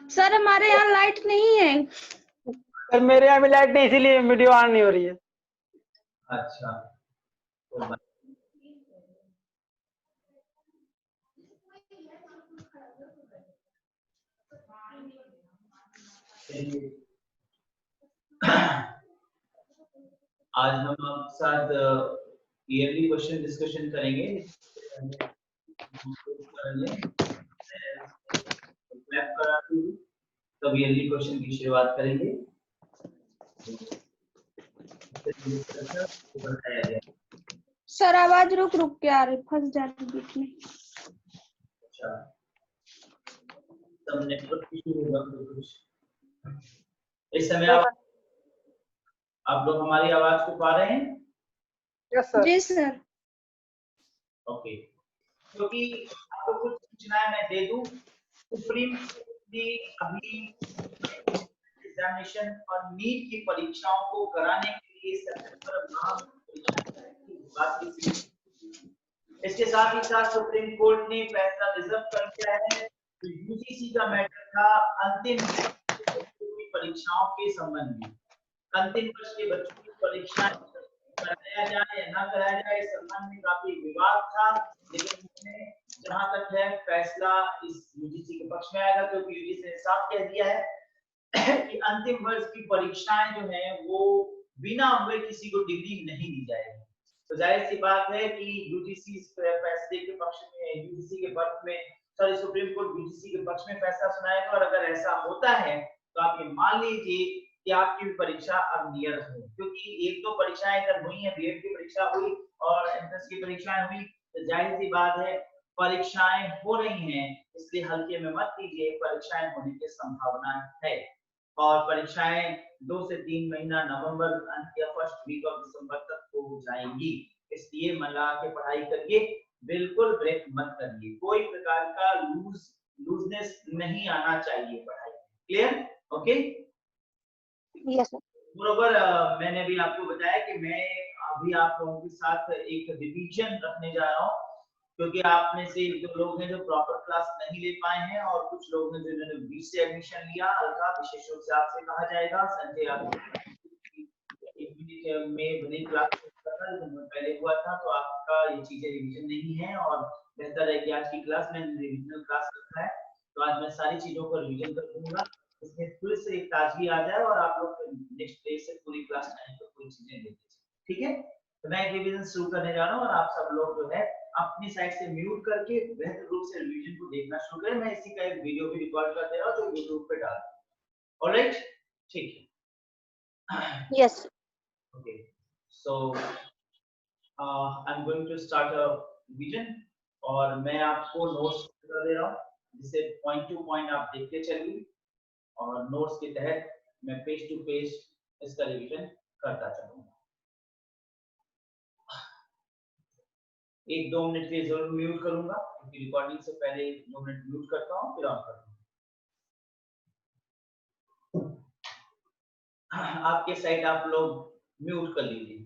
Sir हमारे यहाँ light नहीं है। सर मेरे यहाँ भी लाइट नहीं, इसीलिए वीडियो ऑन नहीं हो रही है। अच्छा तो आज हम आपके साथ ईयरली क्वेश्चन डिस्कशन करेंगे। तब ईयरली क्वेश्चन की शुरुआत करेंगे। सर आवाज रुक रुक के आ रही, फंस जा रही बीच में। अच्छा तब नेटवर्क इशू होगा कुछ। इस समय आप लोग हमारी आवाज को पा रहे हैं? Yes sir. जी सर। ओके, क्योंकि आपको कुछ सूचनाएं मैं दे दूं। सुप्रीम कोर्ट ने अभी एग्जामिनेशन और नीट की परीक्षाओं को कराने के लिए सितंबर माह में बात की। इसके साथ ही साथ सुप्रीम कोर्ट ने फैसला रिजर्व कर दिया है कि यूजीसी का मैटर था अंतिम परीक्षाओं के संबंध में। अंतिम वर्ष के बच्चों की परीक्षाएं कराया जाए या ना कराया जाए इस संबंध में काफी विवाद था, लेकिन इसमें जहां तक है फैसला इस यूजीसी के पक्ष में आएगा, क्योंकि यूजीसी ने साफ कह दिया है कि अंतिम वर्ष की परीक्षाएं जो है वो बिना हुए किसी को डिग्री नहीं दी जाएगी। तो जाहिर सी बात है कि यूजीसी इस फैसले के पक्ष में, यूजीसी के पक्ष में, सॉरी सुप्रीम कोर्ट यूजीसी के पक्ष में फैसला सुनाएगा। और अगर ऐसा होता है तो आप ये मान लीजिए कि आपकी परीक्षा अब नियर हो, क्योंकि एक दो परीक्षाएं अगर हुई हैं, बीएड की परीक्षा हुई और एंट्रेंस की परीक्षाएं हुई, तो जाहिर सी बात है परीक्षाएं हो रही हैं, इसलिए हल्के में मत लीजिए, परीक्षाएं होने की संभावना है। और परीक्षाएं 2 से 3 महीना नवंबर अंत या फर्स्ट वीक ऑफ दिसंबर तक हो जाएंगी, इसलिए मन लगा के पढ़ाई करिए, बिल्कुल ब्रेक मत करिए, कोई प्रकार का लूजनेस नहीं आना चाहिए पढ़ाई। क्लियर? Okay yes sir. बरोबर। मैंने भी आपको बताया कि मैं अभी आप लोगों के साथ एक रिवीजन रखने जा रहा हूँ, क्योंकि आप में से जो लोग हैं जो प्रॉपर क्लास नहीं ले पाए हैं और कुछ लोग हैं जिन्होंने बीच से एडमिशन लिया, हल्का विशेष रूप से आपसे कहा जाएगा संजय आप एक मिनट में भले क्लास पहले हुआ था, तो आपका ये चीजें रिवीजन नहीं है और बेहतर है कि आज की क्लास में रिवीजनल क्लास रखा है, तो आज मैं सारी चीजों को रिवीजन कर दूंगा, इसमें फिर से एक ताजगी आ जाए और आप लोग नेक्स्ट डे से पूरी क्लास टाइम पर पूरी चीजें देख लीजिए। ठीक है, तो मैं रिवीजन शुरू करने जा रहा हूँ और आप सब लोग जो है अपनी साइड से म्यूट करके बेहतर रूप से रिवीजन को देखना शुरू करें। मैं इसी का एक वीडियो भी रिकॉर्ड कर दे रहा हूँ जो यूट्यूब पे डाल दूंगा। ऑलराइट, ठीक है। Yes. Okay, so I'm going to start a revision और मैं आपको नोट्स कर दे रहा हूँ, जिसे पॉइंट टू पॉइंट आप देखते चलिए और नोट्स के तहत मैं पेज टू पेज इसका रिवीजन करता चलूंगा। 1-2 मिनट के लिए जरूर म्यूट करूंगा, क्योंकि रिकॉर्डिंग से पहले 2 मिनट म्यूट करता हूँ फिर ऑन करता हूँ। आपके साइड आप लोग म्यूट कर लीजिए।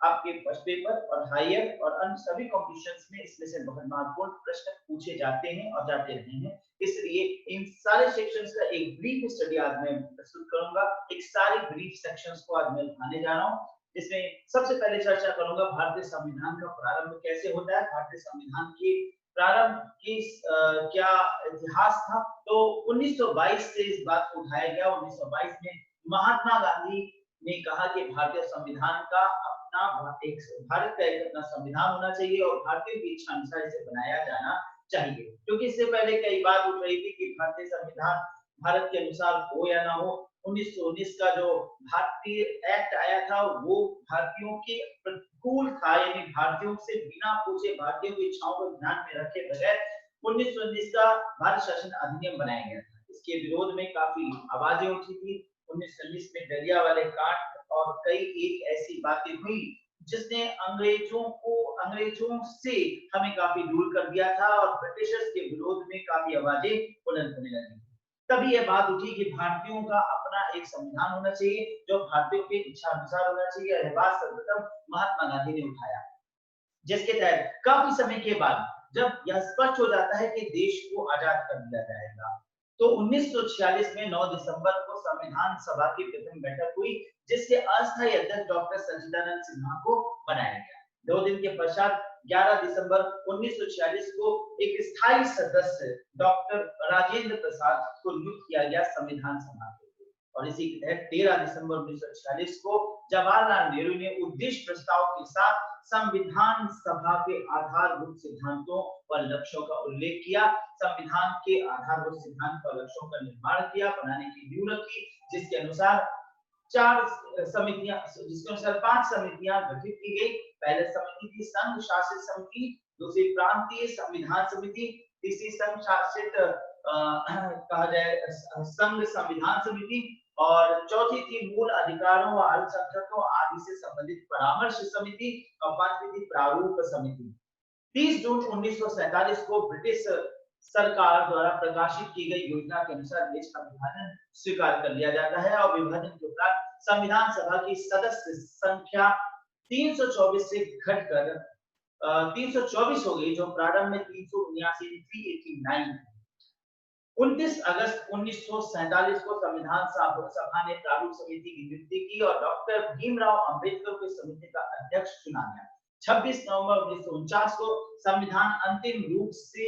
आपके फर्स्ट पेपर और हायर और अन्य सभी कॉम्पिटिशन्स में इसमें से बहुत महत्वपूर्ण प्रश्न पूछे जाते हैं और जाते रहे हैं। इसलिए इन सारे सेक्शंस का एक ब्रीफ स्टडी आज मैं प्रस्तुत करूंगा। एक सारे ब्रीफ सेक्शंस को आज मैं उठाने जा रहा हूं, जिसमें सबसे पहले चर्चा करूंगा भारतीय संविधान का प्रारंभ कैसे होता है, भारतीय संविधान की प्रारंभ की क्या इतिहास था। तो 1922 से इस बात को उठाया गया। 1922 में महात्मा गांधी ने कहा कि भारतीय संविधान का एक भारत का एक अपना संविधान होना चाहिए और भारतीयों की इच्छा अनुसार इसे बनाया जाना चाहिए। क्योंकि इससे पहले कई बात उठ रही थी कि भारतीय संविधान भारत के अनुसार हो या ना हो। 1919 का जो भारतीय एक्ट आया था वो भारतीयों के प्रतिकूल था, यानी भारतीयों से बिना पूछे भारतीयों की इच्छाओं को ध्यान में रखे बगैर 1919 का भारत शासन अधिनियम बनाया गया था। इसके विरोध में काफी आवाजें उठी थी। 1919 में डलिया वाले कांड और कई एक ऐसी बातें हुई जिसने अंग्रेजों से हमें काफी दूर कर दिया था और ब्रिटिशर्स के विरोध में काफी आवाजें बुलंद होने लगी। तभी यह बात उठी कि भारतीयों का अपना एक संविधान होना चाहिए जो भारतीयों की इच्छा अनुसार होना चाहिए। यह बात सर्वप्रथम महात्मा गांधी ने उठाया, जिसके तहत काफी समय के बाद जब यह स्पष्ट हो जाता है कि देश को आजाद कर दिया जाएगा, तो 1946 में 9 दिसंबर को संविधान सभा की प्रथम बैठक हुई, जिसके अस्थायी अध्यक्ष डॉक्टर सच्चिदानंद सिन्हा को बनाया गया। 2 दिन के पश्चात 11 दिसंबर 1946 को एक स्थायी सदस्य डॉक्टर राजेंद्र प्रसाद को नियुक्त किया गया संविधान सभा के लिए। और इसी के तहत 13 दिसंबर 1946 को जवाहरलाल नेहरू ने उद्देश्य प्रस्ताव के साथ संविधान सभा के आधारभूत सिद्धांतों व लक्ष्यों का उल्लेख किया। संविधान के आधारभूत सिद्धांत व लक्ष्यों का निर्माण किया, बनाने की नींव रखी, जिसके अनुसार 5 समितियां गठित की गई। पहले समिति थी संघ शासित समिति, दूसरी प्रांतीय संविधान समिति, तीसरी संघ शासित कहा जाए संघ संविधान समिति और चौथी थी मूल अधिकारों व अल्पसंख्यकों आदि से संबंधित परामर्श समिति और पांचवी थी प्रारूप समिति। 30 जून 1947 को ब्रिटिश सरकार द्वारा प्रकाशित की गई योजना के अनुसार देश का विभाजन स्वीकार कर लिया जाता है और विभाजन के उपरांत संविधान सभा की सदस्य संख्या 324 से घटकर 324 हो गई, जो प्रारंभ में 379 थी। 29 अगस्त 1947 को संविधान सभा ने प्रारूप समिति की नियुक्ति की और डॉक्टर भीमराव अंबेडकर को समिति का अध्यक्ष चुना गया। 26 नवंबर 1949 को संविधान अंतिम रूप से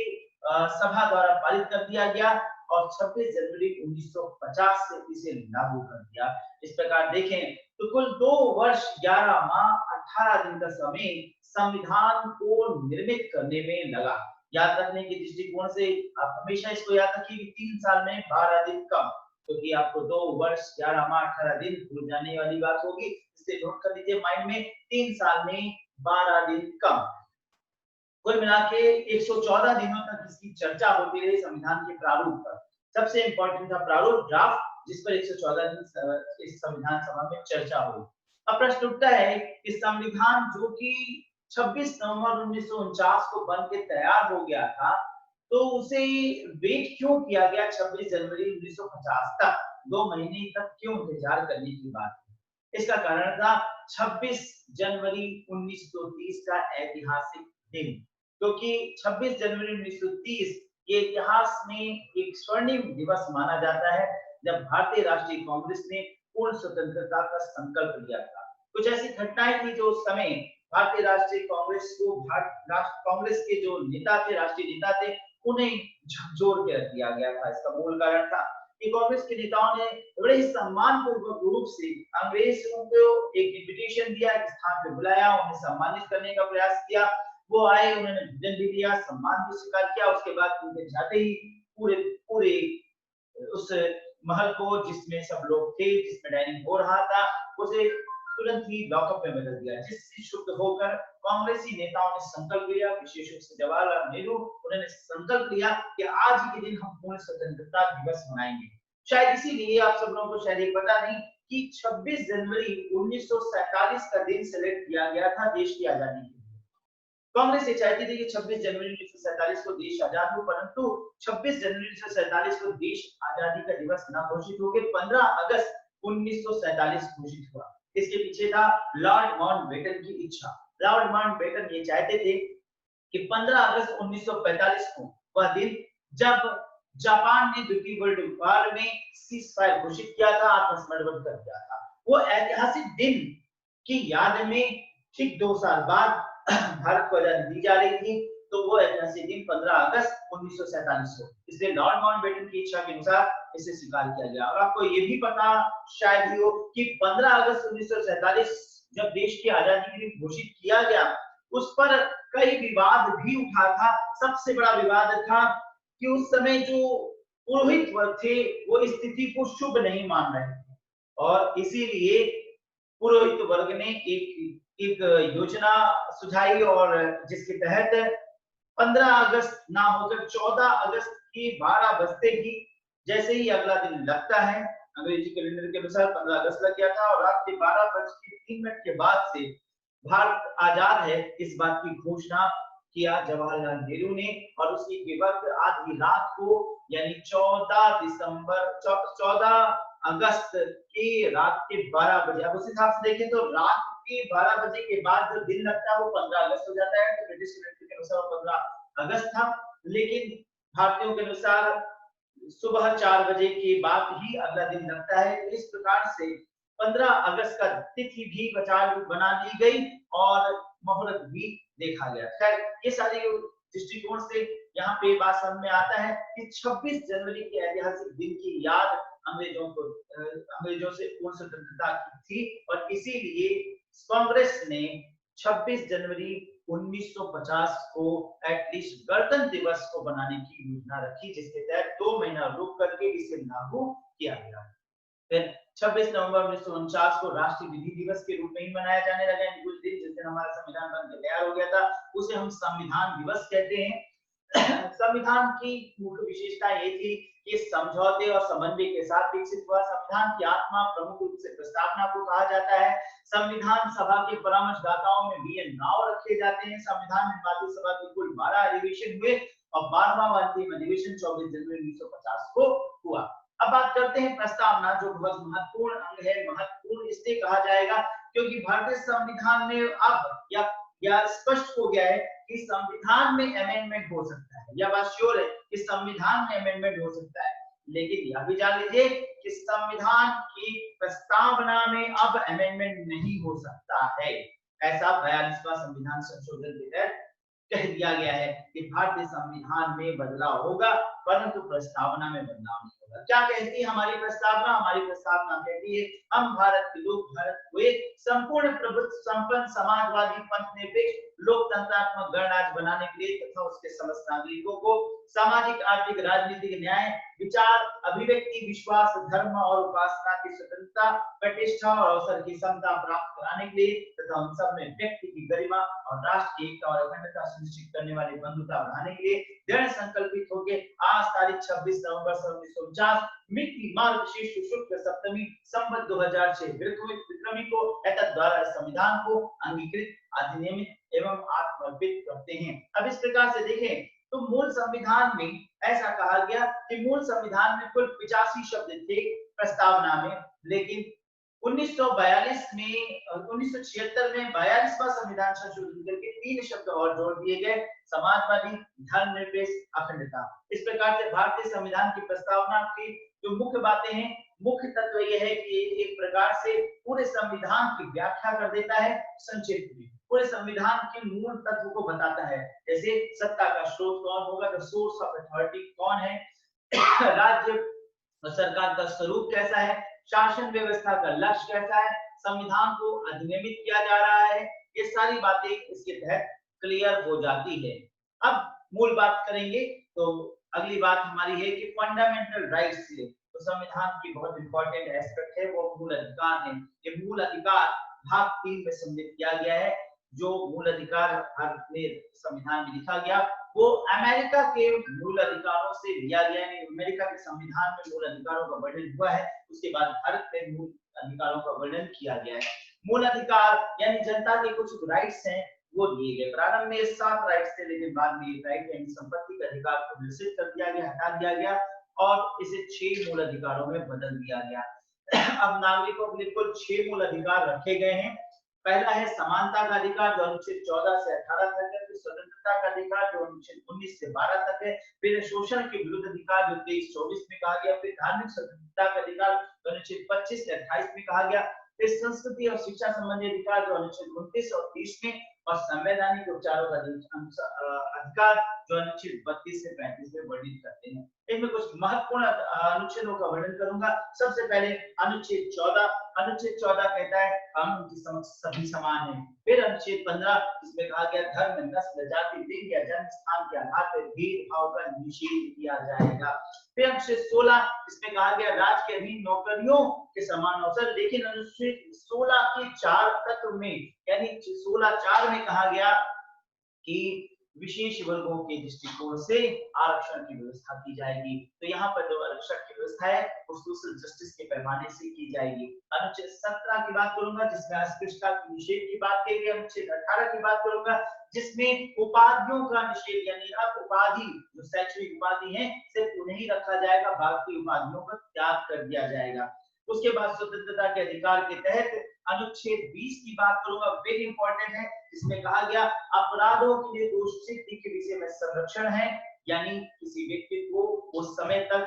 सभा द्वारा पारित कर दिया गया और 26 जनवरी 1950 से इसे लागू कर दिया। इस प्रकार देखें तो कुल 2 वर्ष 11 माह 18 दिन का समय संविधान को निर्मित करने में लगा। याद रखने के दृष्टिकोण से आप हमेशा इसको याद रखिए कि 3 साल में 12 दिन कम, क्योंकि आपको 2 वर्ष 11 माह 18 दिन भूल जाने वाली बात होगी, इससे नोट कर लीजिए माइंड में 3 साल में 12 दिन कम। कुल मिला के 114 दिनों तक इसकी चर्चा होती रही संविधान के प्रारूप पर। सबसे इंपॉर्टेंट था प्रारूप ड्राफ्ट, जिस पर 114 दिन इस संविधान सभा में चर्चा हुई। अब प्रश्न उठता है कि संविधान जो कि 26 नवंबर 1949 को बन के तैयार हो गया था, तो उसे वेट क्यों किया गया 26 जनवरी 1950 तक? 2 महीने तक क्यों इंतजार करने की बात? इसका कारण था 26 जनवरी 1930 का ऐतिहासिक दिन, क्योंकि 26 जनवरी 1930 ये इतिहास में एक स्वर्णिम दिवस माना जाता है, जब भारतीय राष्ट्रीय कांग्रेस ने पूर्ण स्वतंत्रता का संकल्प लिया था। कुछ ऐसी घटनाएं थी जो उस समय भारतीय राष्ट्रीय कांग्रेस को कांग्रेस के जो नेता थे, राष्ट्रीय नेता थे, उन्हें झकझोर के रख दिया गया था। इसका मूल कारण था कि कांग्रेस के नेताओं ने बड़े ही सम्मानपूर्वक रूप से अंग्रेजों को एक इन्विटेशन दिया, एक स्थान पे बुलाया, उन्हें सम्मानित करने का प्रयास किया। वो आए, उन्होंने भोजन भी दिया, सम्मान भी स्वीकार किया। उसके बाद उनके जाते ही पूरे उस महल को, जिसमें सब लोग थे, जिसमें डाइनिंग हो रहा था, उसे तुरंत ही लॉकअप में बदल दिया। जिससे शुद्ध होकर कांग्रेसी नेताओं ने संकल्प लिया, विशेष रूप से जवाहरलाल नेहरू, उन्होंने संकल्प लिया कि आज ही के दिन हम पूर्ण स्वतंत्रता दिवस मनाएंगे। शायद इसीलिए आप सब लोगों को शायद ये पता नहीं कि 26 जनवरी 1947 का दिन सेलेक्ट किया गया था देश की आजादी के लिए। कांग्रेस ये चाहती थी कि 26 जनवरी 1947 को देश आजाद हो, परंतु 26 जनवरी 1947 को देश आजादी का दिवस न घोषित होकर 15 अगस्त 1947 घोषित हुआ। इसके पीछे था लॉर्ड माउंटबेटन की इच्छा। लॉर्ड माउंटबेटन ये चाहते थे कि 15 अगस्त 1945 को वह दिन जब जापान ने द्वितीय वर्ल्ड वॉर में सीज फायर घोषित किया था, आत्मसमर्पण कर दिया था, वो ऐतिहासिक दिन की याद में ठीक 2 साल बाद भारत को आजादी दी जा रही थी। तो वो ऐतिहासिक दिन 15 अगस्त 1947 को, इसलिए लॉर्ड माउंटबेटन की इच्छा के अनुसार इसे स्वीकार किया गया। और आपको ये भी पता शायद ही हो कि 15 अगस्त 1947 जब देश की आजादी के लिए घोषित किया गया, उस पर कई विवाद भी उठा था। सबसे बड़ा विवाद था कि उस समय जो पुरोहित वर्ग थे वो स्थिति को शुभ नहीं मान रहे थे, और इसीलिए पुरोहित वर्ग ने एक योजना सुझाई, और जिसके तहत 15 अगस्त ना होकर 14 अगस्त की 12 बजते ही, जैसे ही अगला दिन लगता है, अंग्रेजी कैलेंडर के अनुसार 15 अगस्त लग गया था, और रात के 12:03 के बाद से भारत आजाद है इस बात की घोषणा किया जवाहरलाल नेहरू ने। और उसकी वक्त आधी रात को यानी 14 अगस्त की रात के 12 बजे, अब उस हिसाब से देखें तो रात के 12 बजे के बाद जो दिन लगता है वो 15 अगस्त हो जाता है। तो ब्रिटिश कैलेंडर के अनुसार 15 अगस्त था, लेकिन भारतीयों के अनुसार सुबह 4 बजे के बाद ही अगला दिन लगता है। इस प्रकार से 15 अगस्त का तिथि भी बना ली गई और मुहूर्त भी देखा गया। खैर, ये सारी दृष्टिकोण से यहाँ पे बात समझ में आता है कि 26 जनवरी के ऐतिहासिक दिन की याद अंग्रेजों से पूर्ण स्वतंत्रता की थी, और इसीलिए कांग्रेस ने 26 जनवरी 1950 को एटलीस्ट गणतंत्र दिवस को बनाने की योजना रखी, जिसके तहत 2 महीना रुक करके इसे लागू किया गया। फिर 26 नवंबर 1949 को राष्ट्रीय विधि दिवस के रूप में ही मनाया जाने लगा। कुछ दिन जिस दिन हमारा संविधान बनकर तैयार हो गया था उसे हम संविधान दिवस कहते हैं। संविधान की मुख्य विशेषता ये थी कि समझौते और समन्वय के साथ विकसित हुआ। संविधान की आत्मा प्रमुख रूप से प्रस्तावना को कहा जाता है। संविधान सभा के परामर्शदाताओं में बीएन राव रखे जाते हैं। संविधान निर्माता सभा के कुल 12 अधिवेशन हुए और 12वां अंतिम अधिवेशन 24 जनवरी 1950 को हुआ। अब बात करते हैं प्रस्तावना, जो बहुत महत्वपूर्ण अंग है। महत्वपूर्ण इसलिए कहा जाएगा क्योंकि भारतीय संविधान में अब या स्पष्ट हो गया है कि संविधान में अमेंडमेंट हो सकता है, या बात श्योर है कि संविधान में अमेंडमेंट हो सकता है, लेकिन यह भी जान लीजिए कि संविधान की प्रस्तावना में अब अमेंडमेंट नहीं हो सकता है। ऐसा 42वां संविधान संशोधन के तहत कह दिया गया है कि भारतीय संविधान में बदलाव होगा, परंतु प्रस्तावना में बदलाव नहीं होगा। क्या कहती है हमारी प्रस्तावना? हमारी प्रस्तावना कहती है, हम भारत के लोग भारत को एक संपूर्ण प्रभुत्व संपन्न समाजवादी पंथ निरपेक्ष लोकतंत्रात्मक गणराज्य बनाने के लिए तथा उसके समस्त नागरिकों को सामाजिक, आर्थिक, राजनीतिक न्याय, विचार, अभिव्यक्ति, विश्वास, धर्म और उपासना की स्वतंत्रता, प्रतिष्ठा और अवसर की समता प्राप्त कराने के लिए तथा उन सब में व्यक्ति की गरिमा और राष्ट्र की एकता और अखंडता सुनिश्चित करने वाली बंधुता बढ़ाने के लिए दृढ़ संकल्पित होकर आज तारीख 26 नवंबर 1949 मिति मार्गशीर्ष शुक्ल सप्तमी संवत 2006 विक्रमी को एतत् द्वारा संविधान को अंगीकृत, अधिनियमित एवं आत्मर्पित करते हैं। अब इस प्रकार से देखें तो मूल संविधान में ऐसा कहा गया कि मूल संविधान में कुल 85 शब्द थे प्रस्तावना में, लेकिन 1976 में 42वां संविधान संशोधन करके 3 शब्द और जोड़ दिए गए, समाजवादी, धर्मनिरपेक्ष, अखंडता। इस प्रकार से भारतीय संविधान की प्रस्तावना की जो मुख्य बातें हैं, मुख्य तत्व यह है कि एक प्रकार से पूरे संविधान की व्याख्या कर देता है, संक्षिप्त में पूरे संविधान के मूल तत्व को बताता है। जैसे सत्ता का स्रोत कौन होगा, द सोर्स ऑफ अथॉरिटी कौन है, राज्य सरकार का स्वरूप कैसा है, शासन व्यवस्था का लक्ष्य कैसा है, संविधान को अधिनियमित किया जा रहा है, ये सारी बातें इसके तहत क्लियर हो जाती है। अब मूल बात करेंगे तो अगली बात हमारी है कि फंडामेंटल राइट्स से तो संविधान की बहुत इंपॉर्टेंट एस्पेक्ट है वो मूल अधिकार है। ये मूल अधिकार भाग 3 में सम्मिलित किया गया है। जो मूल अधिकार भारत में संविधान में लिखा गया वो अमेरिका के मूल अधिकारों से लिया गया है। अमेरिका के संविधान में मूल अधिकारों का वर्णन हुआ है, उसके बाद भारत में मूल अधिकारों का वर्णन किया गया है। मूल अधिकार यानी जनता के कुछ राइट्स हैं वो दिए गए। प्रारंभ में 7 राइट्स थे, लेकिन बाद में राइट यानी संपत्ति के अधिकार को निश्चित कर दिया गया, हटा दिया गया और इसे 6 मूल अधिकारों में बदल दिया गया। अब नागरिकों के लिए कुल 6 मूल अधिकार रखे गए हैं। पहला है समानता का अधिकार जो अनुच्छेद 14 से 18 तक है, फिर स्वतंत्रता का अधिकार जो अनुच्छेद 19 से 12 तक है, फिर शोषण के विरुद्ध अधिकार जो 23-24 में कहा गया, फिर धार्मिक स्वतंत्रता का अधिकार जो अनुच्छेद 25 से 28 में कहा गया, फिर संस्कृति और शिक्षा संबंधी अधिकार जो अनुच्छेद 29 और 30 में, और संवैधानिक उपचारों का अधिकार जो अनुच्छेद 32 से 35 में वर्णित करते हैं। इनमें कुछ महत्वपूर्ण अनुच्छेदों का वर्णन करूंगा। सबसे पहले अनुच्छेद 14। अनुच्छेद 14 कहता है कानून के समक्ष सभी समान हैं। फिर अनुच्छेद 15 इसमें कहा गया धर्म, नस्ल, जाति, लिंग या जन्म स्थान के आधार पर भेदभाव का निषेध किया जाएगा। फिर अनुच्छेद 16 इसमें कहा गया राज्य के अधीन नौकरियों के समान अवसर। लेकिन अनुच्छेद 16 के 4 तत्व में यानी 16(4) में कहा गया कि विशेष वर्गों के दृष्टिकोण से आरक्षण की व्यवस्था की जाएगी। तो यहाँ पर जो आरक्षण की व्यवस्था है वो सोशल जस्टिस के पैमाने से की जाएगी। अनुच्छेद 17 की बात करूंगा जिसमें अस्पृश्यता के निषेध की बात की गई। अनुच्छेद 18 की बात करूंगा जिसमें उपाधियों का निषेध, यानी अब उपाधि जो शैक्षणिक उपाधि है सिर्फ उन्हें ही रखा जाएगा, बाकी उपाधियों का त्याग कर दिया जाएगा। उसके बाद स्वतंत्रता के अधिकार के तहत अनुच्छेद 20 की बात करूंगा, वेरी इंपॉर्टेंट है। इसमें कहा गया अपराधों के लिए दोष सिद्धि के विषय में संरक्षण है, यानी किसी व्यक्ति को उस समय तक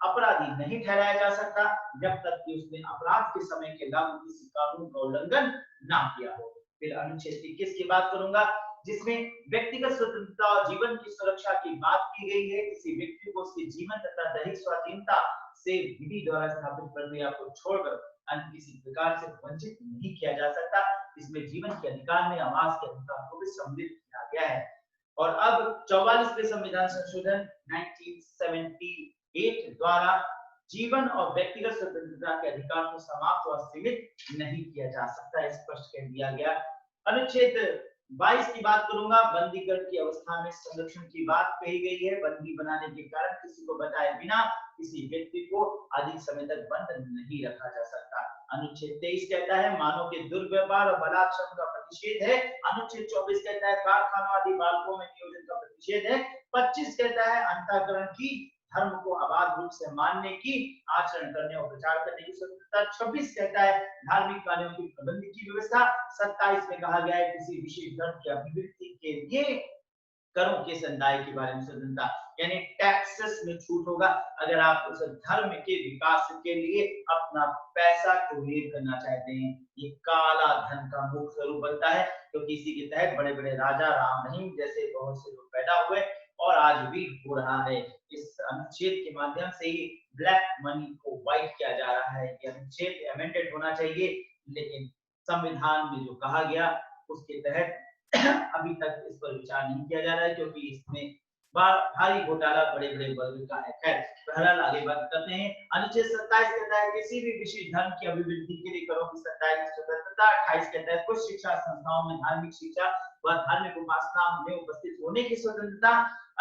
अपराधी नहीं ठहराया जा सकता जब तक कि उसने अपराध के समय के लागू किसी कानून का उल्लंघन ना किया हो। फिर अनुच्छेद 21 की बात करूंगा जिसमें व्यक्तिगत स्वतंत्रता और जीवन की सुरक्षा की बात की गई है। किसी व्यक्ति को उसके जीवन तथा दैहिक स्वाधीनता से विधि द्वारा स्थापित प्रक्रिया को छोड़कर अन्य किसी प्रकार से वंचित नहीं किया जा सकता। इसमें जीवन के अधिकार में आवास के अधिकार को भी सम्मिलित किया गया है। और अब 44वें संविधान संशोधन 1978 द्वारा जीवन और व्यक्तिगत स्वतंत्रता के अधिकार को समाप्त और सीमित नहीं किया जा सकता, स्पष्ट कर दिया गया। अनुच्छेद 22 की बात करूंगा, बंदीकरण की अवस्था में संरक्षण की बात कही गई है। बंदी बनाने के कारण किसी को बताए बिना किसी व्यक्ति को अधिक समय तक बंद नहीं रखा जा सकता। अनुच्छेद 23 कहता है मानव के दुर्व्यवहार और बलात्कार का प्रतिषेध है। अनुच्छेद 24 कहता है कारखानों आदि बालकों में नियोजन का प्रतिषेध है। 25 कहता है अंतःकरण की, धर्म को अबाध रूप से मानने की, आचरण करने और प्रचार करने की स्वतंत्रता। 26 कहता है धार्मिक कार्यों की प्रबंध की व्यवस्था। 27 में कहा गया है किसी विशेष धर्म की अभिवृद्धि के लिए करों के संदाय के बारे में स्वतंत्रता, यानी टैक्सेस में छूट होगा अगर आप उस धर्म के विकास के लिए अपना पैसा डोनेट करना चाहते हैं। ये काला धन का मुख्य स्वरूप बनता है क्योंकि इसी के तहत बड़े बड़े राजा राम रहीम जैसे बहुत से लोग पैदा हुए और आज भी हो रहा है। इस अनुच्छेद के माध्यम से ही ब्लैक मनी को व्हाइट किया जा रहा है। ये अनुच्छेद अमेंडेड होना चाहिए, लेकिन संविधान में जो कहा गया उसके तहत अभी तक इस पर विचार नहीं किया जा रहा है क्योंकि इसमें भारी घोटाला बड़े बड़े वर्ग का है। खैर बहरहाल आगे बात करते हैं। अनुच्छेद 27 कहता है किसी भी विशेष धर्म की अभिवृद्धि के लिए करों की स्वतंत्रता। 28 कहता है कुछ शिक्षा संस्थाओं में धार्मिक शिक्षा व धार्मिक उपासना में उपस्थित होने की स्वतंत्रता।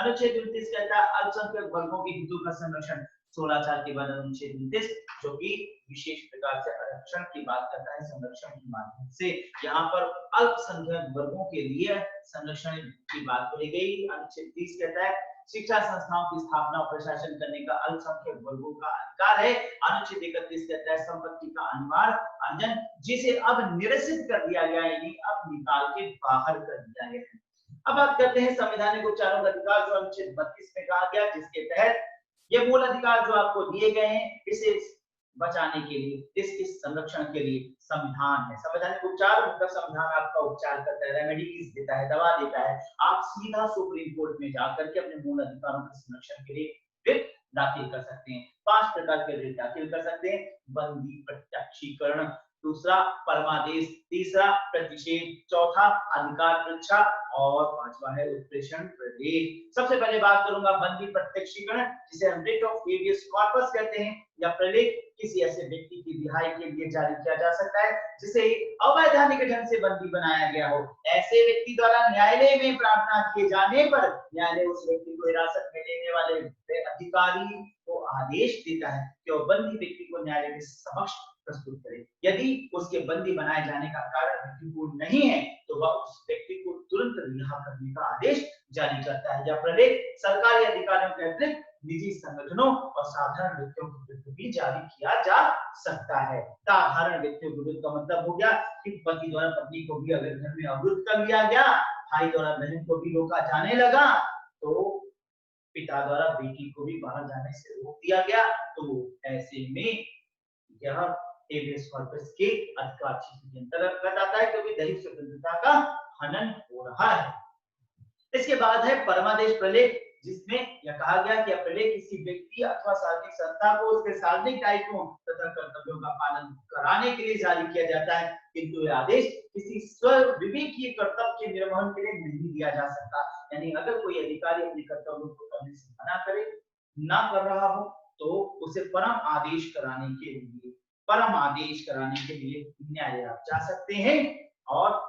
अनुच्छेद 29 कहता है अल्पसंख्यक वर्गों के हितों का संरक्षण। 16(4) के बाद अनुच्छेद 29 जो कि विशेष प्रकार से आरक्षण की बात करता है संरक्षण के माध्यम से। यहाँ पर अल्पसंख्यक वर्गों के लिए संरक्षण की बात करी गई। अनुच्छेद 30 कहता है शिक्षा संस्थाओं की स्थापना और प्रशासन करने का अल्पसंख्यक वर्गों का अधिकार है। अनुच्छेद 31 कहता है संपत्ति का अनिवार्य अर्जन जिसे अब निरसित कर दिया गया है, यानी अब निकाल के बाहर कर दिया गया है। अब बात करते हैं संवैधानिक उपचारों का अधिकार जो अनुच्छेद 32 में कहा गया, जिसके तहत ये मूल अधिकार जो आपको दिए गए हैं इसे बचाने के लिए, इसके संरक्षण के लिए संविधान है। संवैधानिक उपचार मतलब संविधान आपका उपचार करता है, रेमेडीज देता है, दवा देता है। आप सीधा सुप्रीम कोर्ट में जाकर के अपने मूल अधिकारों के संरक्षण के लिए रिट दाखिल कर सकते हैं। 5 प्रकार के रिट दाखिल कर सकते हैं। बंदी प्रत्यक्षीकरण, दूसरा परमादेश, तीसरा प्रतिषेध, चौथा अधिकार परीक्षा और पांचवा है उत्प्रेषण प्रलेख। सबसे पहले बात करूंगा बंदी प्रत्यक्षीकरण जिसे हम रिट ऑफ हेबियस कॉर्पस कहते हैं या प्रलेख किसी ऐसे व्यक्ति की रिहाई के लिए जारी किया जा सकता है जिसे अवैधानिक ढंग से बंदी बनाया गया हो। ऐसे व्यक्ति द्वारा न्यायालय में प्रार्थना किए जाने पर न्यायालय उस व्यक्ति को हिरासत में लेने वाले अधिकारी को आदेश देता है कि वो बंदी व्यक्ति को न्यायालय के समक्ष प्रस्तुत करे। यदि उसके बंदी बनाए जाने का कारण व्यक्तिपूर्ण नहीं है तो वह उस व्यक्ति को तुरंत रिहा करने का आदेश जारी करता है। यह प्रलेख सरकारी अधिकारियों के अतिरिक्त निजी संगठनों और साधारण व्यक्तियों के विरुद्ध भी जारी किया जा सकता है। साधारण व्यक्तियों के विरुद्ध का मतलब हो गया कि पति द्वारा पत्नी को भी अगर घर में अवरुद्ध कर लिया गया, भाई द्वारा बहन को भी रोका जाने लगा, तो पिता द्वारा बेटी को भी बाहर जाने से रोक दिया गया, तो ऐसे में यह हेबियस कॉर्पस के अधिकार क्षेत्र के अंतर्गत आता है, क्योंकि दैहिक स्वतंत्रता का हनन हो रहा है। इसके बाद है परमादेश प्रलेख, जिसमें यह कहा गया कि प्रलेख किसी व्यक्ति अथवा सार्वजनिक संस्था को उसके सार्वजनिक दायित्वों तथा कर्तव्यों का पालन कराने के लिए जारी किया जाता है, किंतु यह आदेश किसी स्व विवेकीय कर्तव्य के निर्वहन के लिए नहीं दिया जा सकता। यानी अगर कोई अधिकारी अपने कर्तव्यों को करने से मना करे, ना कर रहा हो, तो उसे परम आदेश कराने के लिए न्यायालय आप जा सकते हैं। और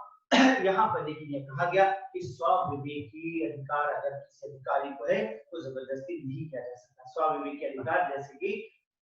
यहाँ पर लेकिन यह कहा गया कि स्वविवेकी अधिकार अगर किसी अधिकारी को है तो जबरदस्ती नहीं किया जा सकता। स्वविवेकी अधिकार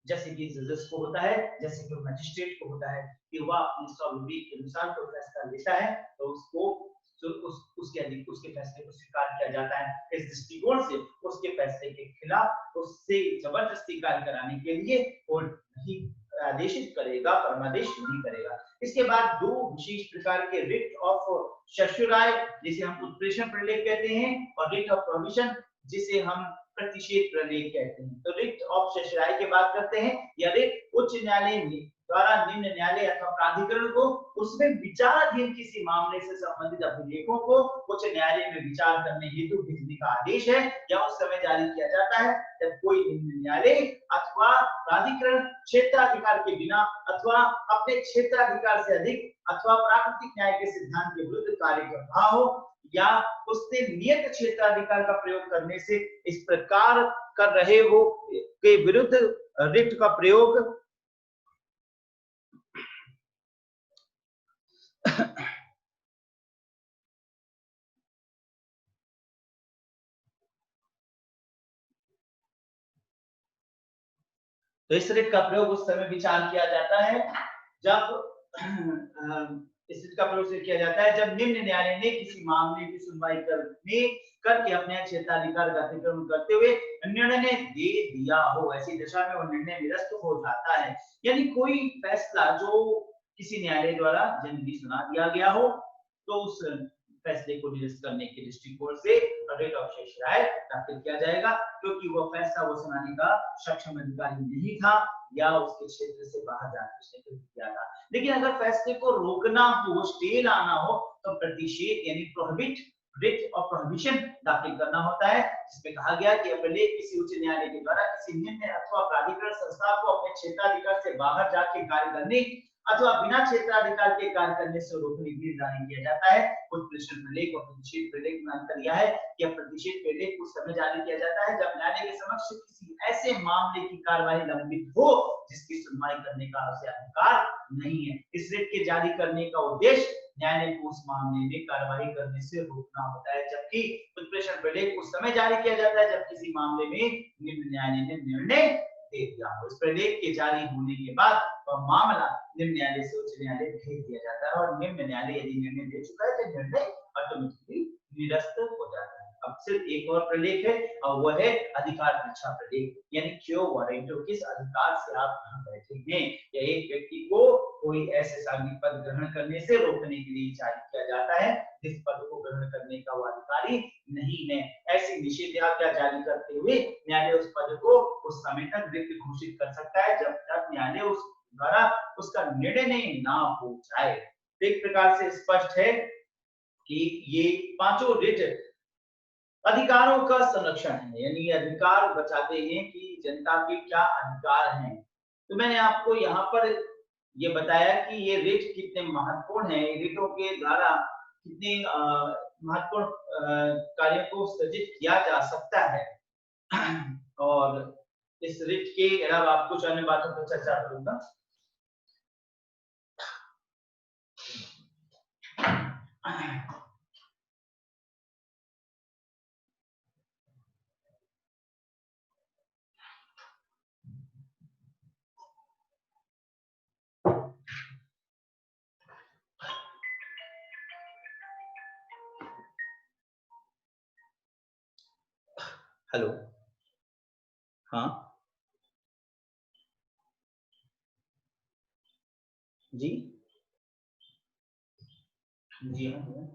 जैसे कि जज को होता है, जैसे कि मैजिस्ट्रेट को होता है, कि वह अपने स्वविवेक के अनुसार कोई फैसला लेता है तो उसके फैसले को स्वीकार किया जाता है। इस दृष्टिकोण से उसके फैसले के खिलाफ उससे जबरदस्ती कार्य कराने के लिए कोर्ट नहीं आदेशित करेगा, परमादेश नहीं करेगा। इसके बाद दो विशेष प्रकार के रिट ऑफ शशुराय, जिसे हम उत्प्रेषण प्रलेख कहते हैं, और रिट ऑफ प्रोहिबिशन, जिसे हम प्रतिषेध प्रलेख कहते हैं। तो रिट ऑफ शशुराय की बात करते हैं। यह रिट उच्च न्यायालय द्वारा निम्न न्यायालय अथवा प्राधिकरण को उसमें विचाराधीन किसी मामले से संबंधित अभिलेखों को उच्च न्यायालय में विचार करने हेतु भेजने का आदेश है, या उस समय जारी किया जाता है जब कोई निम्न न्यायालय अथवा प्राधिकरण क्षेत्राधिकार के बिना अथवा अपने क्षेत्राधिकार से अधिक अथवा प्राकृतिक न्याय के सिद्धांत के विरुद्ध कार्य कर रहा हो, या उसने नियत क्षेत्राधिकार का प्रयोग करने से इस प्रकार कर रहे हो के विरुद्ध रिट का प्रयोग तो इस रिट का प्रयोग उस समय विचार किया जाता है जब इस रिट का प्रयोग किया जाता है जब निम्न न्यायालय ने किसी मामले की सुनवाई करके अपने क्षेत्राधिकार का अतिक्रमण करते हुए निर्णय दे दिया हो। ऐसी दशा में वो निर्णय निरस्त हो जाता है। यानी कोई फैसला जो किसी न्यायालय द्वारा जनहित सुना दिया गया हो, तो उस फैसले को निरस्त करने के दृष्टिकोण से रिट ऑफ शशुराय दाखिल किया जाएगा, क्योंकि वह फैसला वो सुनाने का सक्षम अधिकारी नहीं था या उसके क्षेत्र से बाहर जाकर उसने किया था। लेकिन अगर फैसले को रोकना हो, स्टे लाना हो, तो प्रतिषेध यानी प्रोहिबिट रिट ऑफ प्रोहिबिशन दाखिल करना होता है, जिसमें कहा गया कि प्रलेख किसी उच्च न्यायालय के द्वारा किसी निम्न अथवा प्राधिकरण संस्था को अपने क्षेत्राधिकार से बाहर जाके कार्य करने अथवा बिना क्षेत्राधिकार के कार्य करने से रोकने के लिए जारी किया जाता है। उत्प्रेषण प्रलेख और प्रतिषेध प्रलेख में अंतर यह है कि प्रतिषेध प्रलेख उस समय जारी किया जाता है जब न्यायालय के समक्ष किसी ऐसे मामले की कार्यवाही लंबित हो जिसकी सुनवाई करने का उसे अधिकार नहीं है। इस रिट के जारी करने का उद्देश्य न्यायालय को उस मामले में कार्यवाही करने से रोकना होता है, जबकि उत्प्रेषण प्रलेख उस समय जारी किया जाता है जब किसी मामले में निम्न न्यायालय ने निर्णय दे दिया हो। इस प्रलेख के जारी होने के बाद वह मामला निम्न न्यायालय से उच्च न्यायालय भेज दिया जाता है, और निम्न न्यायालय यदि निर्णय दे चुका है तो निर्णय ऑटोमेटिकली निरस्त हो जाता है। अब सिर्फ एक और प्रलेख है और वह है अधिकार परीक्षा प्रलेख, यानी क्यों वारंटो किस अधिकार से आप यहाँ बैठे हैं, या एक व्यक्ति को कोई ऐसे सार्वजनिक पद ग्रहण करने से रोकने के लिए जारी किया जाता है जिस पद को ग्रहण करने का वो अधिकारी नहीं है। ऐसी निषेधाज्ञा जारी करते हुए न्यायालय उस पद को उस समय तक रिक्त घोषित कर सकता है जब तक न्यायालय उस द्वारा उसका निर्णय ना हो जाए। एक प्रकार से स्पष्ट है कि ये पांचों रिट अधिकारों का संरक्षण है, यानी ये अधिकार बचाते हैं कि जनता के क्या अधिकार हैं। तो मैंने आपको यहाँ पर ये बताया कि ये रिट कितने महत्वपूर्ण है, रिटों के द्वारा कितने महत्वपूर्ण कार्यों को सृजित किया जा सकता है। और इस रिट के अलावा आप कुछ अन्य बातों पर चर्चा करूंगा। हेलो, हाँ जी जी हाँ।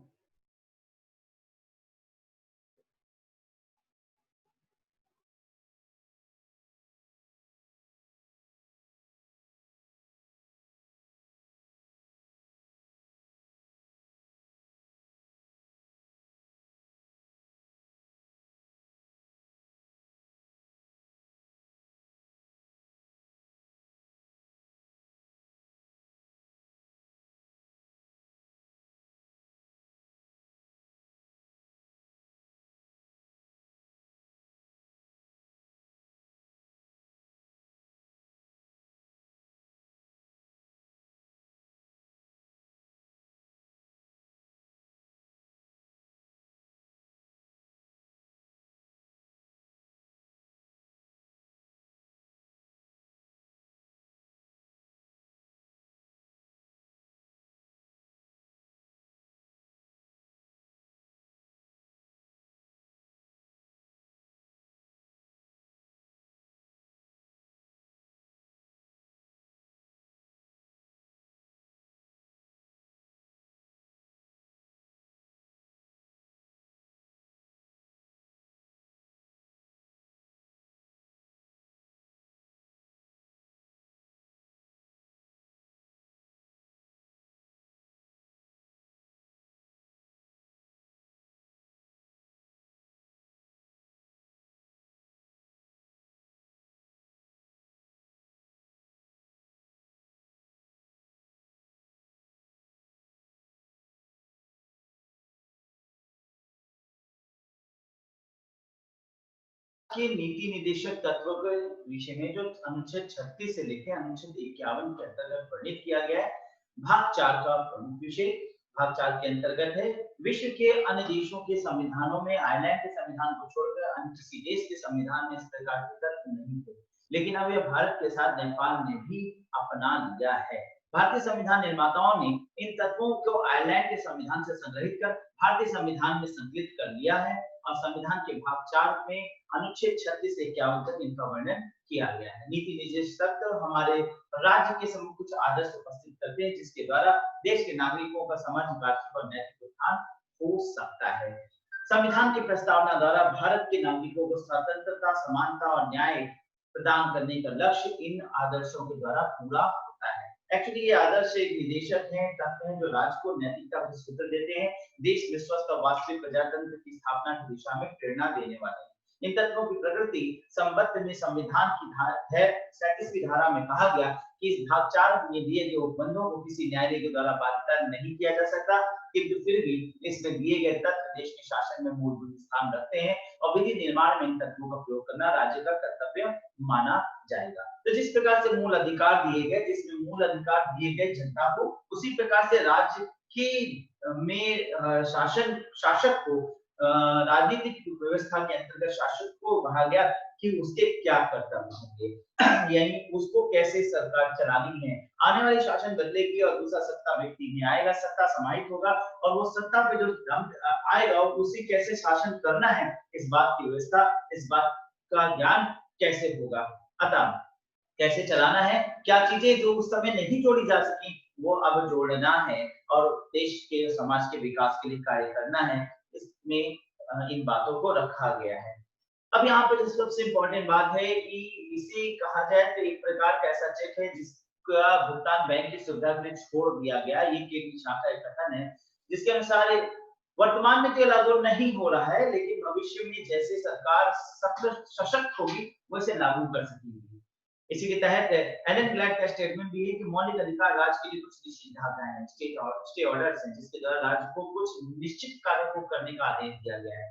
के नीति निदेशक तत्व के विषय में जो अनुच्छेद 36 से लेकर अनुच्छेद 51 के अंतर्गत वर्णित किया गया है, भाग 4 का प्रमुख विषय भाग 4 के अंतर्गत है विश्व के अन्य देशों के संविधानों में आयरलैंड के संविधान को छोड़कर अन्य किसी देश के संविधान में इस प्रकार के तत्व नहीं थे, लेकिन अब यह भारत के साथ नेपाल ने भी अपना लिया है। भारतीय संविधान निर्माताओं ने इन तत्वों को आयरलैंड के संविधान से संग्रहित कर भारतीय संविधान में संकलित कर लिया है और संविधान के भाग 4 में अनुच्छेद 36 से 51 तक इनका वर्णन किया गया है। नीति निदेशक हमारे राज्य के समूह कुछ आदर्श उपस्थित करते हैं जिसके द्वारा देश के नागरिकों का सामाजिक, आर्थिक और नैतिक उत्थान हो सकता है। संविधान की प्रस्तावना द्वारा भारत के नागरिकों को स्वतंत्रता, समानता और न्याय प्रदान करने का लक्ष्य इन आदर्शों के द्वारा पूरा होता है। एक्चुअली ये आदर्श एक निदेशक हैं, तत्व हैं जो राज्य को नैतिकता के सूत्र देते हैं, देश में स्वस्थ और वास्तविक प्रजातंत्र की स्थापना की दिशा में प्रेरणा देने वाले हैं। इन तत्वों की प्रकृति संबद्ध में संविधान की धारा 37वीं धारा में कहा गया कि इस भाग 4 में दिए गए उपबंधों को किसी न्यायालय के द्वारा बाधित नहीं किया जा सकता, किंतु फिर भी इसमें दिए गए तत्व देश के शासन में मूलभूत स्थान रखते हैं और विधि निर्माण में इन तत्वों का प्रयोग करना राज्य का कर्तव्य माना जाएगा। तो जिस प्रकार से मूल अधिकार दिए गए, जिसमें मूल अधिकार दिए गए जनता को, उसी प्रकार से राज्य की में शासक को राजनीतिक व्यवस्था के अंतर्गत शासक को कहा गया कि उसके क्या कर्तव्य होंगे यानी उसको कैसे सरकार चलानी है। आने वाली शासन बदलेगी और दूसरा सत्ता व्यक्ति में आएगा, सत्ता समाहित होगा और वो सत्ता पे जो दम आएगा उसे कैसे शासन करना है, इस बात की व्यवस्था, इस बात का ज्ञान कैसे होगा। अतः कैसे चलाना है, क्या चीजें जो उस समय नहीं जोड़ी जा सकी वो अब जोड़ना है और देश के समाज के विकास के लिए कार्य करना है, इसमें इन बातों को रखा गया है। अब यहाँ पे जो सबसे इम्पोर्टेंट बात है कि इसे कहा जाए तो एक प्रकार का ऐसा चेक है जिसका भुगतान बैंक की सुविधा के लिए छोड़ दिया गया। ये की शाखा एक कथन है जिसके अनुसार वर्तमान में तो लागू नहीं हो रहा है, लेकिन भविष्य में जैसे सरकार सशक्त होगी वैसे लागू कर सकेगी। इसी के तहत एलन ब्लैक का स्टेटमेंट भी है कि मौलिक अधिकार राज्य के लिए कुछ निषेधाज्ञाएं हैं, स्टे ऑर्डर्स हैं, जिसके द्वारा राज्य को कुछ निश्चित कार्यों को करने का आदेश दिया गया है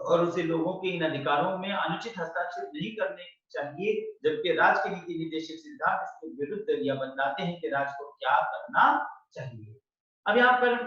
और उसे लोगों के इन अधिकारों में अनुचित हस्तक्षेप नहीं करने चाहिए, जबकि राज्य के नीति निर्देशक सिद्धांत इसके विरुद्ध या बताते हैं कि राज्य को क्या करना चाहिए। अब यहाँ पर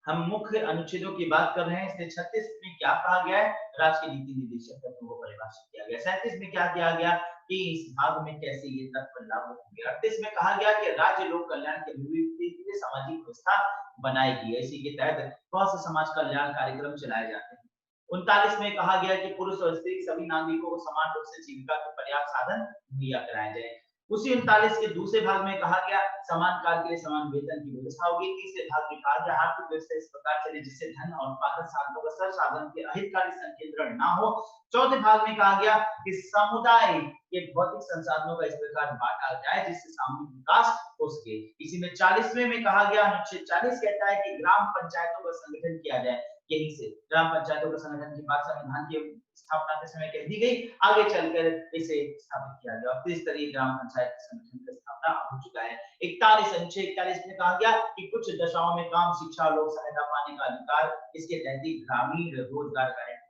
हम मुख्य अनुच्छेदों की बात कर रहे हैं। इसमें 36 में क्या कहा गया है, राज्य के नीति निर्देशक तत्वों को परिभाषित किया गया। 37 में क्या किया गया कि इस भाग में कैसे ये तत्व लागू होंगे। 38 में कहा गया कि राज्य लोक कल्याण के अभिवृद्धि के लिए सामाजिक व्यवस्था बनाएगी, इसी के तहत बहुत से समाज कल्याण कार्यक्रम चलाए जाते हैं। 39 में कहा गया कि पुरुष और स्त्री सभी नागरिकों को समान रूप से जीविका के पर्याप्त साधन मुहैया कराए जाए। उसी 39 के दूसरे भाग में कहा गया समान काल के लिए समान वेतन की व्यवस्था होगी। तीसरे भाग में कहा गया आर्थिक व्यवस्था इस प्रकार चले जिससे धन और उत्पादन साधनों का संसाधन के अहितकारी संकेंद्रण ना हो। चौथे भाग में कहा गया कि समुदाय के भौतिक संसाधनों का इस प्रकार बांटा जाए जिससे सामूहिक विकास हो सके। इसी में 40वें में कहा गया अनुच्छेद 40 कहता है कि ग्राम पंचायतों का संगठन किया जाए। यहीं से ग्राम पंचायतों का संगठन की बात संविधान की स्थापना के समय कह दी गई, आगे चलकर इसे स्थापित किया गया। त्रिस्तरीय ग्राम पंचायत संगठन की स्थापना हो चुका है। 41 अनुच्छेद 41 में कहा गया कि कुछ दशाओं में काम, शिक्षा, लोक सहायता पाने का अधिकार, इसके तहत ग्रामीण रोजगार गारंटी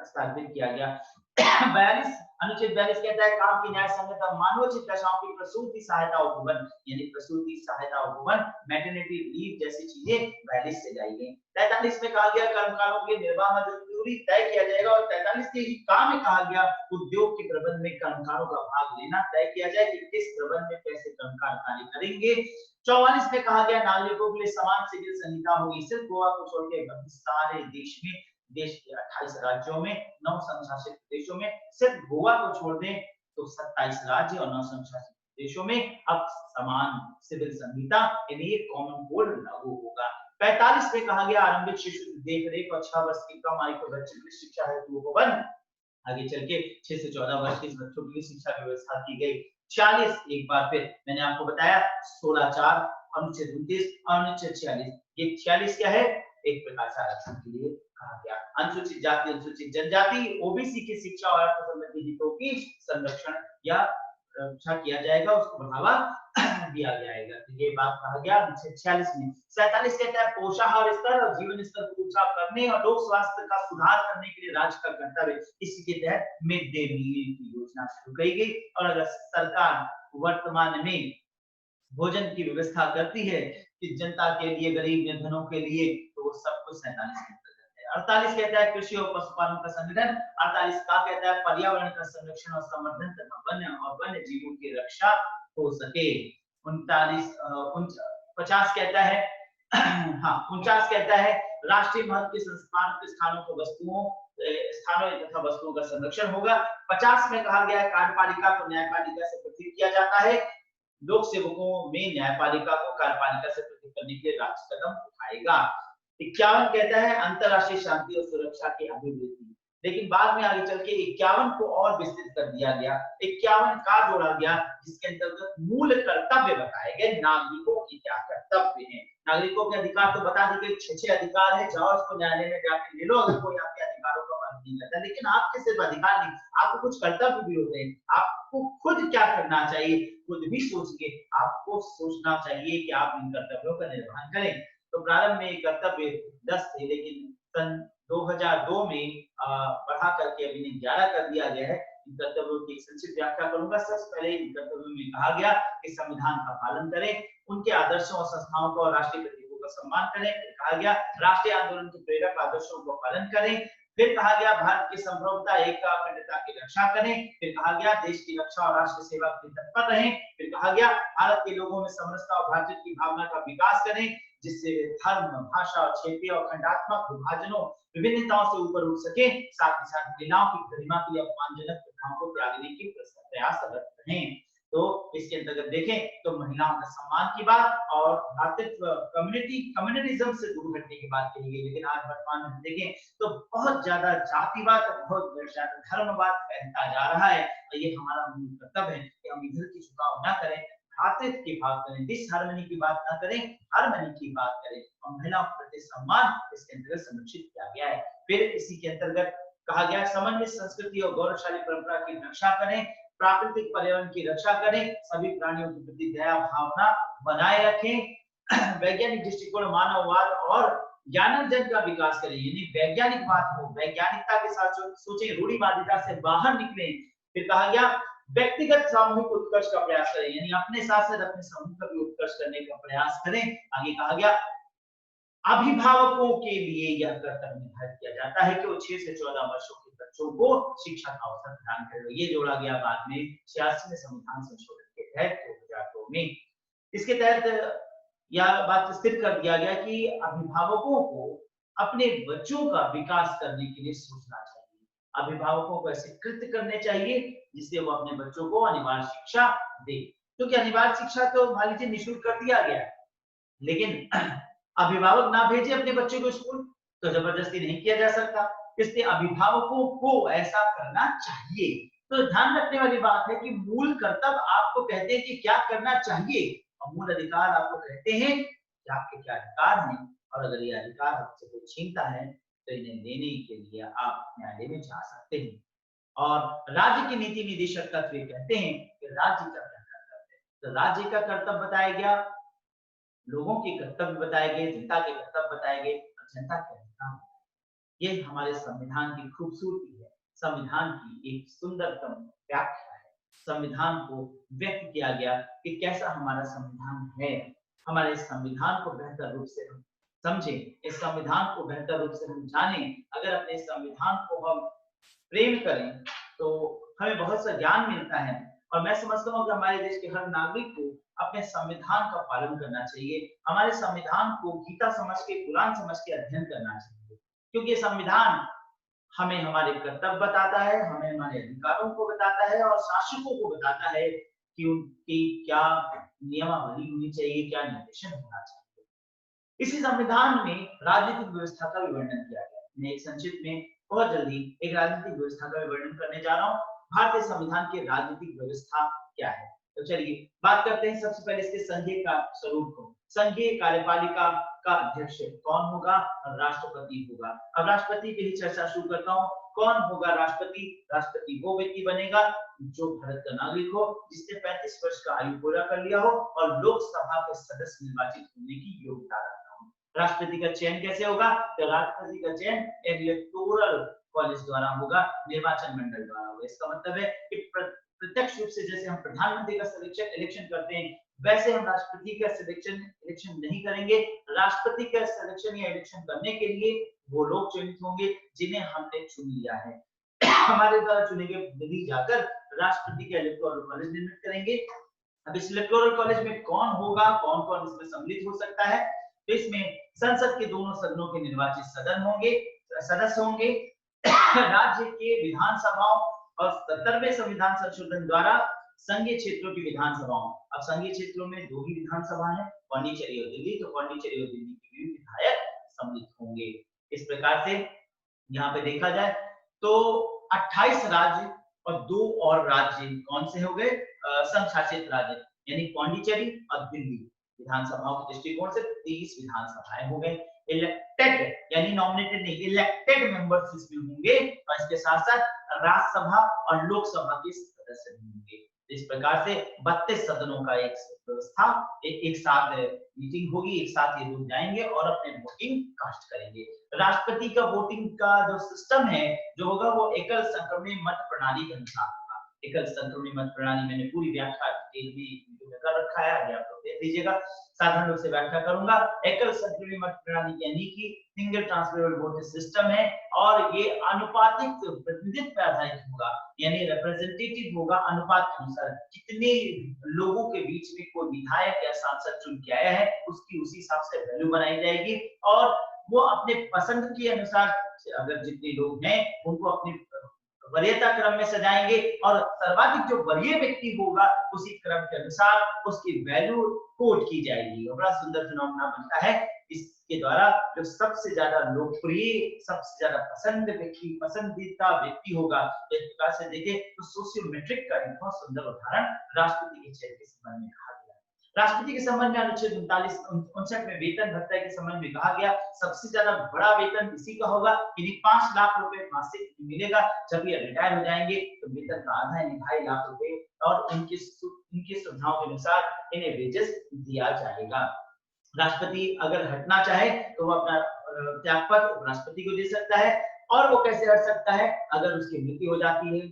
स्थापित किया गया। 42 अनुच्छेद 42 कहता है काम की न्याय संगत मानवोचित दशाओं की प्रसूति सहायता उपवन, यानी प्रसूति सहायता उपवन, मैटरनिटी लीव जैसी चीजें 42 से लाई गई। 43 में कहा गया कर्मकारों के निर्वाह मजदूरी तय किया जाएगा और 43 के ही काम में कहा गया उद्योग के प्रबंध में कर्मकारों का भाग लेना तय किया जाए कि किस प्रबंध में कैसे कर्मकार कार्य करेंगे। 44 में कहा गया नागरिकों के लिए समान सिविल संहिता होगी। सिर्फ गोवा को छोड़ के सारे देश में, देश के 28 राज्यों में, 9 संशासित प्रदेशों में, सिर्फ गोवा को छोड़ दें तो 27 राज्य और 9 संशासित प्रदेशों में अब समान सिविल संहिता यानी एक कॉमन कोड लागू होगा। 45 में कहा गया आरंभिक शिशु देखरेख और 6 वर्ष की कम आयु के बच्चों की शिक्षा हेतु उपवन, आगे चल के 6 से 14 वर्ष के बच्चों की शिक्षा की व्यवस्था की गई। 46 एक बार फिर मैंने आपको बताया 16(4) अनुच्छेद 29 अनुच्छेद 46, ये 46 क्या है, एक प्रकार से आरक्षण के लिए कहा गया। अनुसूचित जाति अनुसूचित जनजाति ओबीसी की शिक्षा और अर्थ संबंधी हितों की संरक्षण या रक्षा किया जाएगा, उसको बढ़ावा दिया जाएगा। तो ये बात कहा गया अनुच्छेद 46 में। 47 कहता है पोषाहार स्तर और जीवन स्तर को ऊंचा करने और लोक स्वास्थ्य का सुधार करने के लिए राज्य का कर्तव्य, इसी के तहत मिड डे मील की योजना शुरू की गई। और अगर सरकार वर्तमान में भोजन की व्यवस्था करती है कि जनता के लिए, गरीब निर्धनों के लिए, तो सब कुछ 47 के अंतर्गत है। 48 कहता है कृषि और पशुपालन का संगठन। 48 का कहता है पर्यावरण का संरक्षण और संवर्धन तथा वन्य जीवों की रक्षा हो सके। 50 कहता है हाँ 49 कहता है राष्ट्रीय महत्व के संस्मारक स्थानों को स्थानों तथा वस्तुओं का संरक्षण होगा। 50 में कहा गया है कार्यपालिका को न्यायपालिका से पृथक किया जाता है। लोक सेवकों में न्यायपालिका को कार्यपालिका से पृथक करने के लिए राज्य कदम उठाएगा। 51 कहता है अंतरराष्ट्रीय शांति और सुरक्षा की अभिवृद्धि, लेकिन बाद में आगे चल के 51 को और विस्तृत कर दिया गया। 51 का जोड़ा गया जिसके अंतर्गत मूल कर्तव्य बताए गए, नागरिकों के क्या कर्तव्य हैं। नागरिकों के अधिकार तो बता दी गई, 6 अधिकार है, जाओ इसको न्यायालय में जाके ले लो अगर कोई आपके अधिकारों का पालन नहीं करता। लेकिन आपके सिर्फ अधिकार नहीं, आपको कुछ कर्तव्य भी होते हैं। आपको खुद क्या करना चाहिए, खुद भी सोचिए, आपको सोचना चाहिए कि आप इन कर्तव्यों का निर्वहन करें। तो प्रारंभ में कर्तव्य 10 थे, लेकिन सन 2002 में बढ़ा करके अभी 11 कर दिया गया है। इन कर्तव्यों की संक्षिप्त व्याख्या करूंगा। सबसे पहले इन कर्तव्यों में कहा गया कि संविधान का पालन करें, उनके आदर्शों और संस्थाओं को और राष्ट्रीय प्रतीकों का सम्मान करें। कहा गया राष्ट्रीय आंदोलन के प्रेरक आदर्शों को पालन करें। फिर कहा गया भारत की संप्रभुता, एकता, अखंडता की रक्षा करें। फिर कहा गया देश की रक्षा और राष्ट्र सेवा के लिए तत्पर रहें। फिर कहा गया भारत के लोगों में समरसता और भ्रातृत्व की भावना का विकास करें, जिससे धर्म, भाषा और क्षेत्रीय और खंडात्मक विभाजनों, विभिन्नताओं से ऊपर उठ सके। साथ ही साथ महिलाओं की गरिमा के लिए अपमानजनक प्रथाओं को त्यागने की प्रयासरत रहें। तो इसके अंतर्गत देखें तो महिलाओं का सम्मान की बात और भ्रातृत्व, कम्युनिज्म से दूर हटने की बात कही गई। लेकिन आज वर्तमान में देखें तो बहुत ज्यादा जातिवाद, बहुत ज्यादा धर्मवाद फैलता जा रहा है। और ये हमारा मूल कर्तव्य है कि हम इधर की झुकाव न करें, भ्रातृत्व की बात करें, डिसहार्मनी की बात न करें, हार्मनी की बात करें। और महिलाओं के प्रति सम्मान इसके अंतर्गत संरक्षित किया गया है। फिर इसी के अंतर्गत कहा गया समन्वित संस्कृति और गौरवशाली परंपरा की रक्षा करें, प्राकृतिक पर्यावरण की रक्षा करें, सभी प्राणियों के प्रति दया भावना बनाए रखें, वैज्ञानिक दृष्टिकोण, मानववाद और ज्ञानार्जन का विकास करें, यानी वैज्ञानिक बात हो, वैज्ञानिकता के साथ सोचें, रूढ़िवादिता से बाहर निकलें। फिर कहा गया व्यक्तिगत सामूहिक उत्कर्ष का प्रयास करें, यानी अपने साथ साथ अपने समूह का भी उत्कर्ष करने का प्रयास करें। आगे कहा गया अभिभावकों के लिए यह कर्तव्य निर्धारित किया जाता है कि वो 6 से 14 वर्षों के बच्चों को शिक्षा का अवसर प्रदान करें। ये जोड़ा गया बाद में 86वें संविधान संशोधन के तहत 2002 में। इसके तहत यह बात स्थिर कर दिया गया कि अभिभावकों को अपने बच्चों का विकास करने के लिए सोचना चाहिए, अभिभावकों को ऐसे कृत्य करने चाहिए जिससे वो अपने बच्चों को अनिवार्य शिक्षा दे, क्योंकि अनिवार्य शिक्षा तो मान लीजिए निःशुल्क कर दिया गया है, लेकिन अभिभावक ना भेजे अपने बच्चों को स्कूल तो जबरदस्ती नहीं किया जा सकता, इसलिए अभिभावकों को ऐसा करना चाहिए। तो ध्यान रखने वाली बात है कि मूल कर्तव्य आपको कहते हैं कि क्या करना चाहिए और मूल अधिकार आपको कहते हैं कि आपके क्या अधिकार हैं, और अगर ये अधिकार आपसे कोई छीनता है तो इन्हें लेने के लिए आप न्यायालय में जा सकते हैं। और राज्य के नीति निदेशक तत्व ये कहते हैं कि राज्य का क्या कर्तव्य है, तो राज्य का कर्तव्य बताया गया, लोगों के कर्तव्य बताए गए, जनता के कर्तव्य बताए गए और जनता के अधिकार। ये हमारे संविधान की खूबसूरती है, संविधान की एक सुंदरतम व्याख्या है। संविधान को व्यक्त किया गया कि कैसा हमारा संविधान है, हमारे इस संविधान को बेहतर रूप से हम समझें, इस संविधान को बेहतर रूप से हम जानें। अगर अपने संविधान को हम प्रेम करें तो हमें बहुत सा ज्ञान मिलता है, और मैं समझता हूँ कि हमारे देश के हर नागरिक को अपने संविधान का पालन करना चाहिए, हमारे संविधान को गीता समझ के, कुरान समझ के अध्ययन करना चाहिए, क्योंकि ये संविधान हमें हमारे कर्तव्य बताता है, हमें हमारे अधिकारों को बताता है और शासकों को बताता है कि उनकी क्या नियमावली होनी चाहिए, क्या निर्देशन होना चाहिए। इसी संविधान में राजनीतिक व्यवस्था का भी वर्णन किया गया है। मैं एक संक्षिप्त में बहुत जल्दी एक राजनीतिक व्यवस्था का भी वर्णन करने जा रहा हूँ। भारतीय संविधान की राजनीतिक व्यवस्था क्या है, तो चलिए बात करते हैं सबसे पहले इसके संघीय का स्वरूप को। संघीय कार्यपालिका का अध्यक्ष कौन होगा, राष्ट्रपति होगा। अब राष्ट्रपति की ही चर्चा शुरू करता हूँ। कौन होगा राष्ट्रपति? राष्ट्रपति वो व्यक्ति बनेगा जो भारत का नागरिक हो, जिसने 35 वर्ष का आयु पूरा कर लिया हो और लोकसभा के सदस्य निर्वाचित होने की योग्यता रखता हो। राष्ट्रपति का चयन कैसे होगा? तो राष्ट्रपति का चयन इलेक्टोरल कॉलेज द्वारा होगा, निर्वाचन मंडल द्वारा होगा। इसका मतलब है कि प्रत्यक्ष रूप से जैसे हम प्रधानमंत्री का इलेक्शन करते हैं, वैसे हम राष्ट्रपति का इलेक्शन नहीं करेंगे। राष्ट्रपति का सिलेक्शन या इलेक्शन करने के लिए वो लोग चयनित होंगे जिन्हें हमने चुन लिया है। हमारे द्वारा चुने गए प्रतिनिधि जाकर राष्ट्रपति का इलेक्टोरल कॉलेज निर्मित करेंगे। अब इस इलेक्टोरल कॉलेज में कौन होगा, कौन कौन इसमें सम्मिलित हो सकता है? तो इसमें संसद के दोनों सदनों के निर्वाचित सदस्य होंगे, राज्य के विधानसभाओं और 77वें संविधान संशोधन द्वारा संघीय क्षेत्रों की विधानसभाओं। अब संघीय क्षेत्रों में दो ही विधानसभा है, पांडिचेरी और दिल्ली, तो पांडिचेरी और दिल्ली के भी विधायक सम्मिलित होंगे। इस प्रकार से यहाँ पे देखा जाए तो 28 राज्य और 2 और राज्य कौन से हो गए? संघ शासित राज्य, यानी पांडिचेरी और दिल्ली। विधानसभाओं के दृष्टिकोण से 30 विधानसभाएं हो गए। इलेक्टेड यानी नॉमिनेटेड नहीं, इलेक्टेड मेंबर्स इसमें होंगे और इसके साथ साथ राज्यसभा और लोकसभा के सदस्य होंगे। इस प्रकार से 32 सदनों का एक व्यवस्था, एक साथ मीटिंग होगी, एक साथ ये लोग जाएंगे और अपने वोटिंग कास्ट करेंगे। राष्ट्रपति का वोटिंग का जो सिस्टम है जो होगा वो एकल संक्रमणी मत प्रणाली के अनुसार होगा। एकल संक्रमणी मत प्रणाली मैंने पूरी व्याख्या वीडियो में कर रखा है, आगे आप लोग देख लीजिएगा, साधारण रूप से व्याख्या करूंगा। एकल संक्रमणी मत प्रणाली यानी कि सिंगल ट्रांसफरेबल वोटिंग सिस्टम है और ये आनुपातिक प्रतिनिधित्व पे आधारित होगा, यानी रिप्रेजेंटेटिव होगा अनुपात के अनुसार। कितने लोगों के बीच में कोई विधायक या सांसद चुन के आया है उसकी उसी हिसाब से वैल्यू बनाई जाएगी और वो अपने पसंद के अनुसार अगर जितने लोग हैं उनको अपनी वरीयता क्रम में सजाएंगे और सर्वाधिक जो वरीय व्यक्ति होगा उसी क्रम के अनुसार उसकी वैल्यू कोट की जाएगी। बड़ा सुंदर फिनोमेना बनता है। इसके द्वारा जो सबसे ज्यादा लोकप्रिय, सबसे ज्यादा पसंदीदा व्यक्ति होगा, इस प्रकार से देखें तो सोशियोमेट्रिक का एक बहुत सुंदर उदाहरण राष्ट्रपति के चयन के संबंध में कहा गया। राष्ट्रपति के संबंध में अनुच्छेद 39-59 में वेतन भत्ता के संबंध में कहा गया सबसे ज्यादा बड़ा वेतन इसी का होगा, इन्हें 5 लाख रुपए मासिक मिलेगा। जब ये रिटायर हो जाएंगे तो वेतन का आधा यानी 2.5 लाख रुपए और इनकी सुविधाओं के अनुसार इन्हें वेजेस दिया जाएगा। राष्ट्रपति अगर हटना चाहे तो वो अपना त्यागपत्र उपराष्ट्रपति को दे सकता है और वो कैसे हट सकता है? अगर उसकी मृत्यु हो जाती है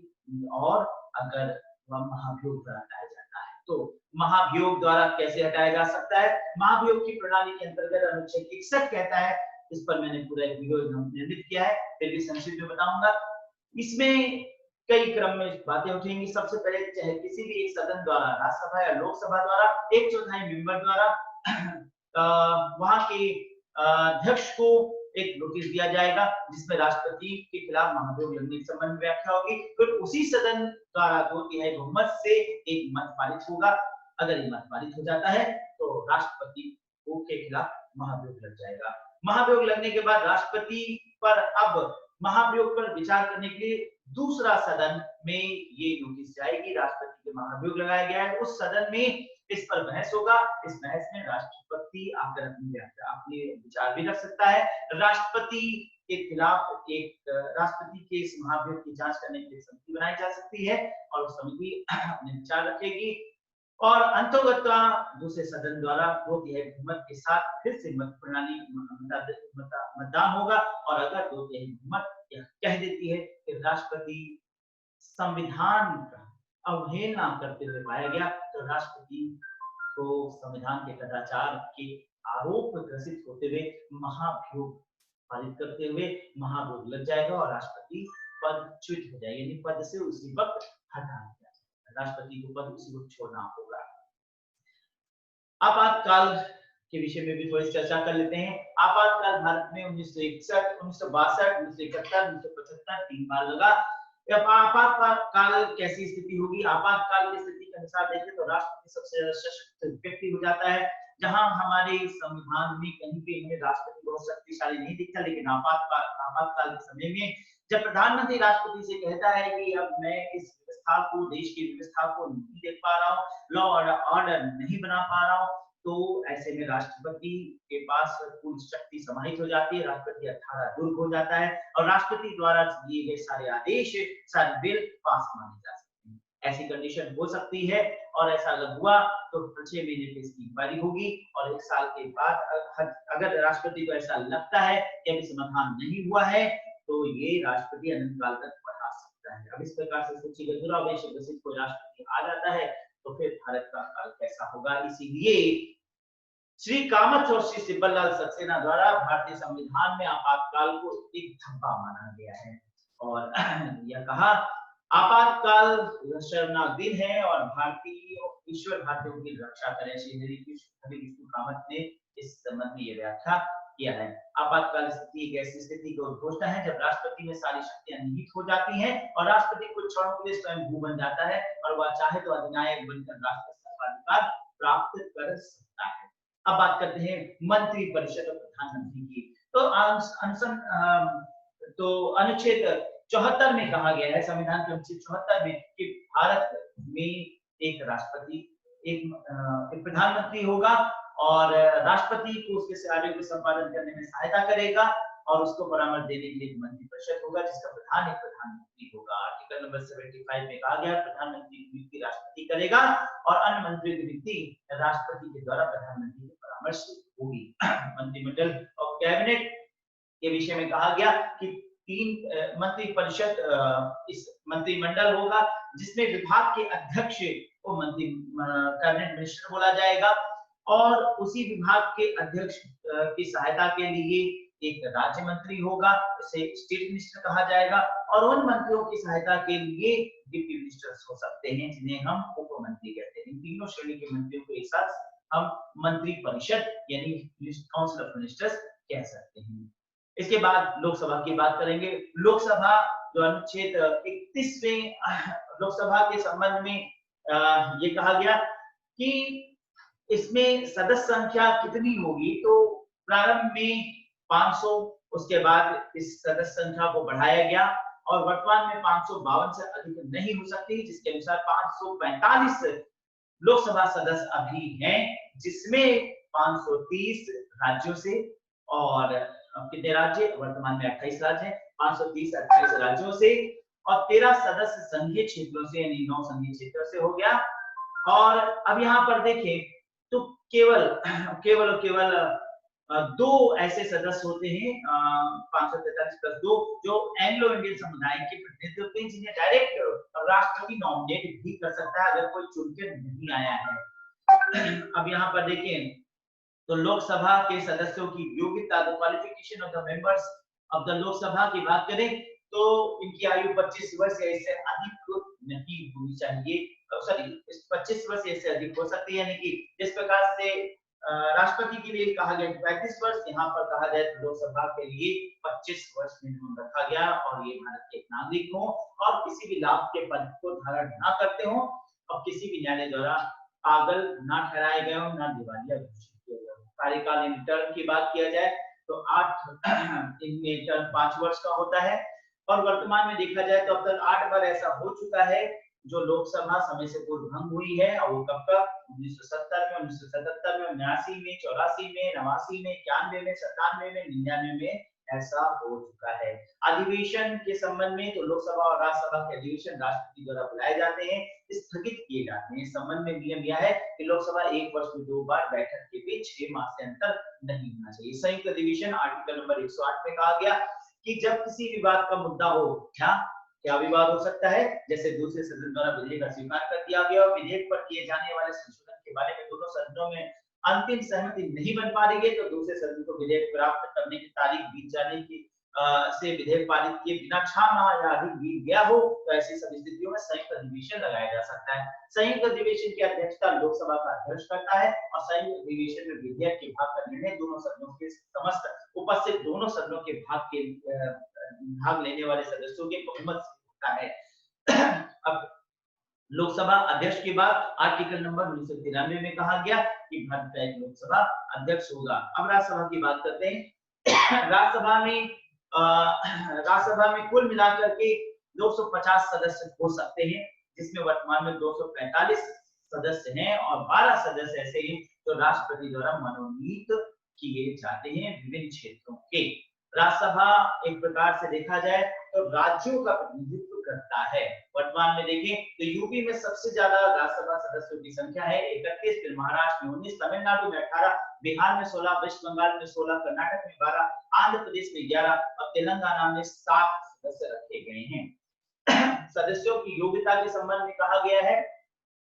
और अगर वह महाभियोग द्वारा हटाया जाता है। तो महाभियोग द्वारा कैसे हटाया जा सकता है? महाभियोग की प्रणाली के अंतर्गत अनुच्छेद 61 कहता है, इस पर मैंने पूरा एक वीडियो निर्मित किया है, फिर भी संक्षिप्त में बताऊंगा। इसमें कई क्रम में बातें उठेंगी। सबसे पहले चाहे किसी भी एक सदन द्वारा, राज्यसभा या लोकसभा द्वारा 1/4 मेंबर द्वारा वहां के अध्यक्ष को एक नोटिस दिया जाएगा जिसमें राष्ट्रपति के खिलाफ महाभियोग लगने के संबंध में व्याख्या होगी। फिर उसी सदन द्वारा 2/3 बहुमत से एक मत पारित होगा। अगर ये मत पारित हो जाता है तो राष्ट्रपति को के खिलाफ महाभियोग लग जाएगा। महाभियोग लगने के बाद राष्ट्रपति पर अब महाभियोग पर विचार करने के लिए दूसरा सदन में ये नोटिस जाएगी, राष्ट्रपति के महाभियोग लगाया गया है। उस सदन में इस पर बहस होगा। इस बहस में राष्ट्रपति आकर अपने विचार भी रख सकता है। राष्ट्रपति के खिलाफ एक राष्ट्रपति के इस महाभियोग की जांच करने के लिए समिति बनाई जा सकती है और समिति अपने विचार रखेगी और अंतोगत्वा दूसरे सदन द्वारा 2/3 बहुमत के साथ फिर से मत प्रणाली मतदान होगा और अगर 2/3 बहुमत कह देती है कि राष्ट्रपति संविधान का अवहेलना करते हुए पाया गया तो राष्ट्रपति को संविधान के कदाचार के आरोप ग्रसित होते हुए महाभियोग पारित करते हुए महाभियोग लग जाएगा और राष्ट्रपति पदच्युत हो जाएगा, यानी पद से उसी वक्त हटा दिया जाएगा। राष्ट्रपति को पद उसी वक्त छोड़ना होगा। आपातकाल के विषय में भी थोड़ी चर्चा कर लेते हैं। आपातकाल भारत में 1961, 1962, 1971, 1975 3 बार लगा। अब आपातकाल कैसी स्थिति होगी? आपातकाल की स्थिति के अनुसार देखें तो राष्ट्रपति सबसे सशक्त व्यक्ति हो जाता है। जहां हमारे संविधान में कहीं पे इन्हें राष्ट्रपति बहुत शक्तिशाली नहीं दिखता, लेकिन आपातकाल के समय में जब प्रधानमंत्री राष्ट्रपति से कहता है कि अब मैं इस व्यवस्था को, देश की व्यवस्था को नहीं देख पा रहा हूँ, लॉ ऑर्डर नहीं बना पा रहा हूँ, तो ऐसे में राष्ट्रपति के पास पूरी शक्ति समाहित हो जाती है। राष्ट्रपति 18 दुर्ग हो जाता है और राष्ट्रपति द्वारा दिए गए सारे आदेश, सारे बिल पास माने जा सकते हैं। ऐसी कंडीशन हो सकती है और ऐसा अगर हुआ तो 6 महीने की इसकी इंक्वायरी होगी और 1 साल के बाद अगर राष्ट्रपति को ऐसा लगता है कि अभी समाधान नहीं हुआ है तो ये राष्ट्रपति अनंत काल तक बढ़ा सकता है। अब इस प्रकार से सूचीगत दुरावेश ग्रसित कोई राष्ट्रपति आ जाता है तो फिर भारत का काल कैसा होगा? इसीलिए श्री कामत और श्री सिब्बललाल सक्सेना द्वारा भारतीय संविधान में आपातकाल को एक धब्बा माना गया है और यह कहा आपातकाल शर्मनाक दिन है और ईश्वर भारतीयों की रक्षा करें। श्री हरि कृष्ण कामत ने इस संबंध में यह व्याख्या किया है। आपातकाल स्थिति एक ऐसी स्थिति की उद्घोषणा है जब राष्ट्रपति में सारी शक्तियां निहित हो जाती हैं और राष्ट्रपति कुछ क्षणों के लिए स्वयं भू बन जाता है और वह चाहे तो अधिनायक बनकर राष्ट्र सर्वाधिकार प्राप्त कर सकता है। अब बात करते हैं मंत्री परिषद और प्रधानमंत्री की। तो अनुच्छेद 74 में कहा गया है, संविधान के अनुच्छेद 74 में कि भारत में एक राष्ट्रपति, एक प्रधानमंत्री होगा और राष्ट्रपति को उसके कार्यों को संपादन करने में सहायता करेगा और उसको परामर्श देने के लिए मंत्री परिषद होगा जिसका प्रधान एक प्रधानमंत्री होगा। आर्टिकल नंबर 75 में कहा गया प्रधानमंत्री की नियुक्ति राष्ट्रपति करेगा और अन्य मंत्रियों की नियुक्ति राष्ट्रपति के द्वारा प्रधानमंत्री के परामर्श होगी। मंत्रिमंडल और कैबिनेट के विषय में कहा गया कि 3 मंत्री परिषद इस मंत्रिमंडल होगा जिसमें विभाग के अध्यक्ष को मंत्री कैबिनेट मिनिस्टर बोला जाएगा और उसी विभाग के अध्यक्ष की सहायता के लिए एक राज्य मंत्री होगा, इसे स्टेट मिनिस्टर कहा जाएगा और उन मंत्रियों की सहायता के लिए डिप्टी मिनिस्टर्स हो सकते हैं जिन्हें हम उप मंत्री कहते हैं। इन तीनों श्रेणी के मंत्रियों को एक साथ हम मंत्री परिषद यानी काउंसिल ऑफ मिनिस्टर्स कह सकते हैं। इसके बाद लोकसभा की बात करेंगे। लोकसभा जो अनुच्छेद 31वें लोकसभा के संबंध में ये कहा गया कि इसमें सदस्य संख्या कितनी होगी, तो प्रारंभ में 500, उसके बाद इस सदस्य संख्या को बढ़ाया गया और वर्तमान में 552 से अधिक नहीं हो सकती, जिसके अनुसार 545 लोकसभा सदस्य अभी हैं जिसमें 530 राज्यों से और कितने राज्य, वर्तमान में 28 राज्य हैं, 530 28 राज्यों से और 13 सदस्य संघीय क्षेत्रों से यानी 9 संघीय क्षेत्रों से हो गया। और अब यहाँ पर देखें तो केवल 2 ऐसे सदस्य होते हैं 543 प्लस 2 जो एंग्लो इंडियन समुदाय के प्रतिनिधि होते हैं जिन्हें डायरेक्ट राष्ट्रपति नॉमिनेट भी कर सकता है अगर कोई चुनकर नहीं आया है। अब यहाँ पर देखें तो लोकसभा के सदस्यों की योग्यता, the qualification of the members of the Lok Sabha की बात करें तो इनकी आयु 25 वर्ष या इससे अधिक नहीं होनी चाहिए। सॉरी 25 वर्ष या इससे अधिक हो सकती है, यानी कि जिस प्रकार से राष्ट्रपति के लिए कहा गया 35 वर्ष, यहाँ पर कहा जाए तो लोकसभा के लिए 25 वर्ष मिनिमम रखा गया, और ये भारत के एक नागरिक हो और किसी भी लाभ के पद को धारण ना करते हो और किसी भी न्यायालय द्वारा पागल ना ठहराए गए हो, ना दिवालिया घोषित किया गया हो। कार्यकाल इन टर्म की बात किया जाए तो 8 इनमें टर्म 5 वर्ष का होता है, और वर्तमान में देखा जाए तो अब तक 8 बार ऐसा हो चुका है जो लोकसभा समय से पूर्व भंग हुई है, और वो कब कब 1970 में, 1977 में, 79 में, 84 में, 89 में, 91 में, 97 में, 99 में ऐसा हो चुका है। अधिवेशन के संबंध में तो लोकसभा और राज्यसभा के अधिवेशन राष्ट्रपति द्वारा बुलाए जाते हैं, स्थगित किए जाते हैं। इस संबंध में नियम यह है कि लोकसभा 1 वर्ष में 2 बार बैठक के बीच 6 माह से अंतर नहीं होना चाहिए। संयुक्त अधिवेशन आर्टिकल नंबर 108 में कहा गया कि जब किसी विवाद का मुद्दा हो, क्या विवाद हो सकता है, जैसे दूसरे सदन द्वारा विधेयक अस्वीकार कर दिया गया और विधेयक पर किए जाने वाले संशोधन के बारे में दोनों सदनों में अंतिम सहमति नहीं बन पा रही है, तो दूसरे सदन को विधेयक प्राप्त करने की तारीख बीत जाने की से विधेयक पारित किए बिना 6 माह या अधिक बीत गया हो, तो ऐसी सब स्थितियों में संयुक्त अधिवेशन लगाया जा सकता है। संयुक्त अधिवेशन की अध्यक्षता लोकसभा का अध्यक्ष करता है, और संयुक्त अधिवेशन में विधेयक के भाग का निर्णय दोनों सदनों के समस्त उपस्थित दोनों सदनों के भाग लेने वाले सदस्यों के बहुमत से होता है। अब लोकसभा अध्यक्ष के बाद आर्टिकल नंबर 1993 में कहा गया कि भारत का एक लोकसभा अध्यक्ष होगा। अब राज्यसभा की बात करते हैं। राज्यसभा में कुल मिलाकर के 250 सदस्य हो सकते हैं, जिसमें वर्तमान में 245 सदस्य हैं और 12 सदस्य ऐसे हैं जो राष्ट्रपति द्वारा मनोनीत किए जाते हैं विभिन्न क्षेत्रों के। राज्यसभा एक प्रकार से देखा जाए तो राज्यों का प्रतिनिधित्व करता है। वर्तमान में देखें तो यूपी में सबसे ज्यादा राज्यसभा सदस्यों की संख्या है 31, फिर महाराष्ट्र में 19, तमिलनाडु में 18, बिहार में 16, वेस्ट बंगाल में 16, कर्नाटक में 12, आंध्र प्रदेश में 11 और तेलंगाना में 7 सदस्य रखे गए हैं। सदस्यों की योग्यता के संबंध में कहा गया है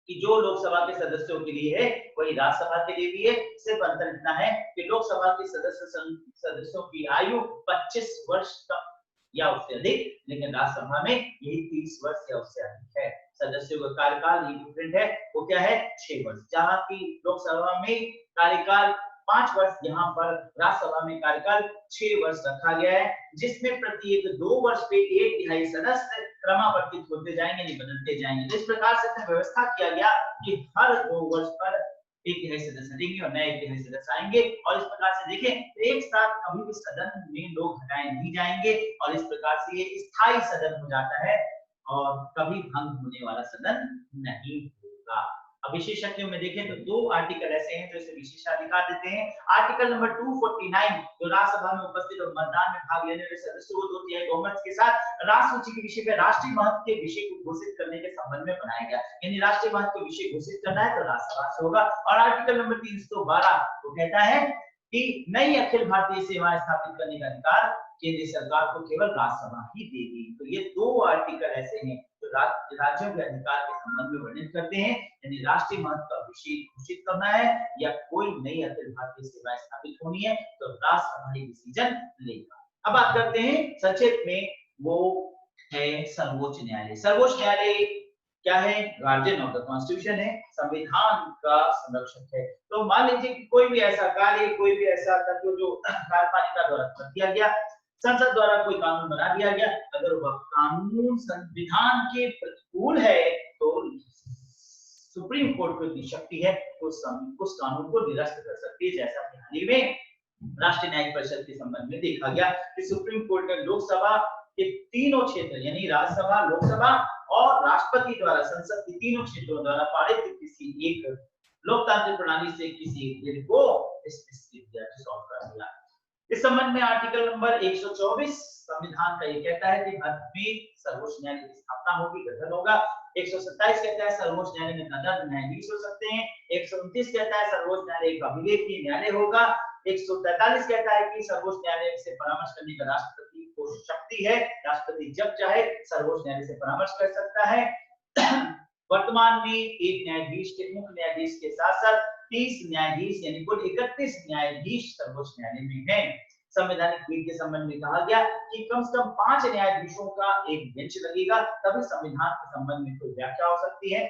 कि जो लोकसभा के सदस्यों के लिए है वही राज्यसभा के लिए भी है। सिर्फ अंतर इतना है कि लोकसभा के सदस्यों की आयु 25 वर्ष तक या उससे अधिक, लेकिन राज्यसभा में यही 30 वर्ष या उससे अधिक है। सदस्यों का कार्यकाल डिफरेंट है, वो क्या है 6 वर्ष, जहां की लोकसभा में कार्यकाल 5 वर्ष, यहाँ पर राज्यसभा में कार्यकाल 6 वर्ष रखा गया है, जिसमें प्रत्येक 2 वर्ष पे 1/3 सदस्य क्रमावर्तित होते जाएंगे, नहीं बदलते जाएंगे। तो इस प्रकार से व्यवस्था किया गया कि हर 2 वर्ष पर 1/3 सदस्य हटेंगे और नए 1/3 सदस्य आएंगे, और इस प्रकार से देखें एक साथ कभी भी सदन में लोग हटाए नहीं जाएंगे, और इस प्रकार से ये स्थायी सदन हो जाता है और कभी भंग होने वाला सदन नहीं होगा। अब विशेषज्ञों में देखें तो 2 आर्टिकल ऐसे हैं जो इसे विशेषाधिकार देते हैं। आर्टिकल नंबर 249 जो राज्यसभा में उपस्थित और मतदान में भाग लेने वाले सदस्यों को 2/3 बहुमत के साथ राष्ट्र सूची के विषय में राष्ट्रीय महत्व के विषय को घोषित करने के संबंध में बनाया गया, यानी राष्ट्रीय महत्व के विषय घोषित करना है तो राज्यसभा से होगा। और आर्टिकल नंबर 312 वो कहता है कि नई अखिल भारतीय सेवाएं स्थापित करने का अधिकार केंद्र सरकार को केवल राज्यसभा ही देगी। तो ये 2 आर्टिकल ऐसे हैं जो राज्यों के अधिकार के संबंध में वर्णित करते हैं, यानी राष्ट्रीय महत्व का विषय घोषित करना है या कोई नई अखिल भारतीय सेवाएं स्थापित होनी है तो राज्यसभा ही डिसीजन लेगा। अब बात करते हैं संक्षेप में, वो है सर्वोच्च न्यायालय। सर्वोच्च न्यायालय क्या है? गार्जियन ऑफ द कॉन्स्टिट्यूशन है, संविधान का संरक्षक है। तो मान लीजिए कि कोई भी ऐसा कार्य, कोई भी ऐसा तत्व जो कार्यपालिका द्वारा कर दिया गया, संसद द्वारा कोई कानून बना दिया गया, अगर वह कानून संविधान के प्रतिकूल है तो सुप्रीम कोर्ट को इतनी शक्ति है तो उस कानून को निरस्त कर सकती है। जैसा कि हाल ही में राष्ट्रीय न्यायिक परिषद के संबंध में देखा गया कि सुप्रीम कोर्ट ने लोकसभा के तीनों क्षेत्र यानी राज्यसभा, लोकसभा और राष्ट्रपति द्वारा संसद के तीनों क्षेत्रों द्वारा पारित किसी एक लोकतांत्रिक प्रणाली से किसी एक बिल को सॉल्व कर दिया। इस संबंध में आर्टिकल नंबर 124 संविधान का ये कहता है कि भारत में सर्वोच्च न्यायालय की स्थापना होगी, गठन होगा। 127 कहता है सर्वोच्च न्यायालय में तदर्थ न्यायाधीश हो सकते हैं। 129 कहता है सर्वोच्च न्यायालय एक अभिलेखीय न्यायालय होगा। 143 कहता है कि सर्वोच्च न्यायालय से परामर्श करने का राष्ट्रपति को शक्ति है, राष्ट्रपति जब चाहे सर्वोच्च न्यायालय से परामर्श कर सकता है। वर्तमान में एक न्यायाधीश के मुख्य न्यायाधीश के साथ साथ 30 न्यायाधीश यानी कुल 31 न्यायाधीश सर्वोच्च न्यायालय में हैं। संवैधानिक पीठ के संबंध में कहा गया कि कम से कम 5 न्यायाधीशों का एक बेंच लगेगा, तभी संविधान के संबंध में कोई व्याख्या हो सकती है।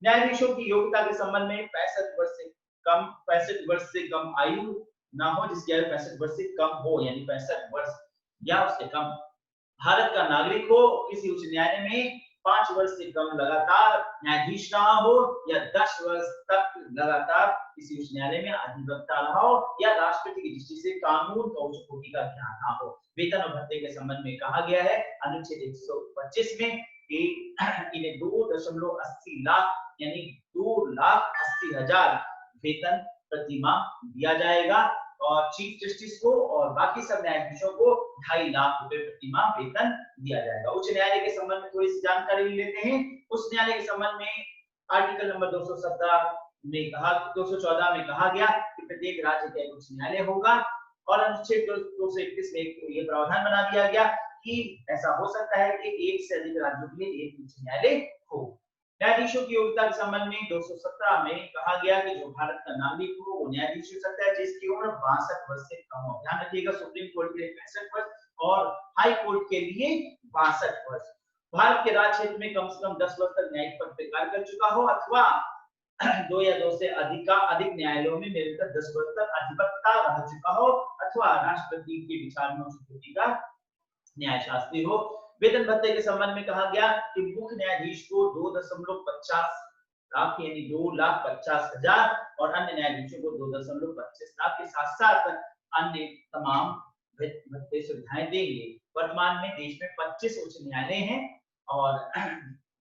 न्यायाधीशों की योग्यता के संबंध में 65 वर्ष से कम 65 वर्ष से कम आयु ना हो, जिसकी आयु 65 वर्ष से कम हो, यानी 65 वर्ष या उससे कम। भारत का नागरिक हो, किसी उच्च न्यायालय में 5 वर्ष से कम लगातार न्यायाधीश रहा हो, या 10 वर्ष तक लगातार किसी उच्च न्यायालय में अधिवक्ता रहा हो, या राष्ट्रपति की दृष्टि से कानून का उच्च कोटि का ज्ञान ना हो। वेतन और भत्ते के संबंध में कहा गया है अनुच्छेद 125 में कि इन्हें 2.80 लाख यानी 2,80,000 वेतन प्रति माह दिया जाएगा, और चीफ जस्टिस को और बाकी सब न्यायाधीशों को 2.5 लाख रुपए प्रति माह वेतन दिया जाएगा। उच्च न्यायालय के संबंध में थोड़ी सी जानकारी लेते हैं। उच्च न्यायालय के संबंध में आर्टिकल नंबर 214 में कहा गया कि प्रत्येक राज्य का एक उच्च न्यायालय होगा, और अनुच्छेद 231 में ये प्रावधान बना दिया गया कि ऐसा हो सकता है कि एक से अधिक राज्यों के लिए एक उच्च न्यायालय हो। न्यायाधीशों की योग्यता के संबंध में 217 में कहा गया कि जो भारत का नागरिक हो वो न्यायाधीश हो सकता है जिसकी उम्र 62 वर्ष से कम हो। ध्यान रखिएगा, सुप्रीम कोर्ट के लिए 65 वर्ष और हाई कोर्ट के लिए 62 वर्ष। भारत के राज्य क्षेत्र में कम से कम 10 वर्ष तक न्यायिक पद पर कार्य कर चुका हो, अथवा 2 या 2 से अधिक न्यायालयों में निरंतर 10 वर्ष तक अधिवक्ता रह चुका हो, अथवा राष्ट्रपति के विचार में उच्च का न्यायशास्त्री हो। वेतन भत्ते के संबंध में कहा गया कि मुख्य न्यायाधीश को 2.50 लाख यानी 2,50,000 और अन्य न्यायाधीशों को 2.25 लाख के साथ साथ अन्य तमाम भत्ते सुविधाएं देंगे। वर्तमान में देश में 25 उच्च न्यायालय हैं, और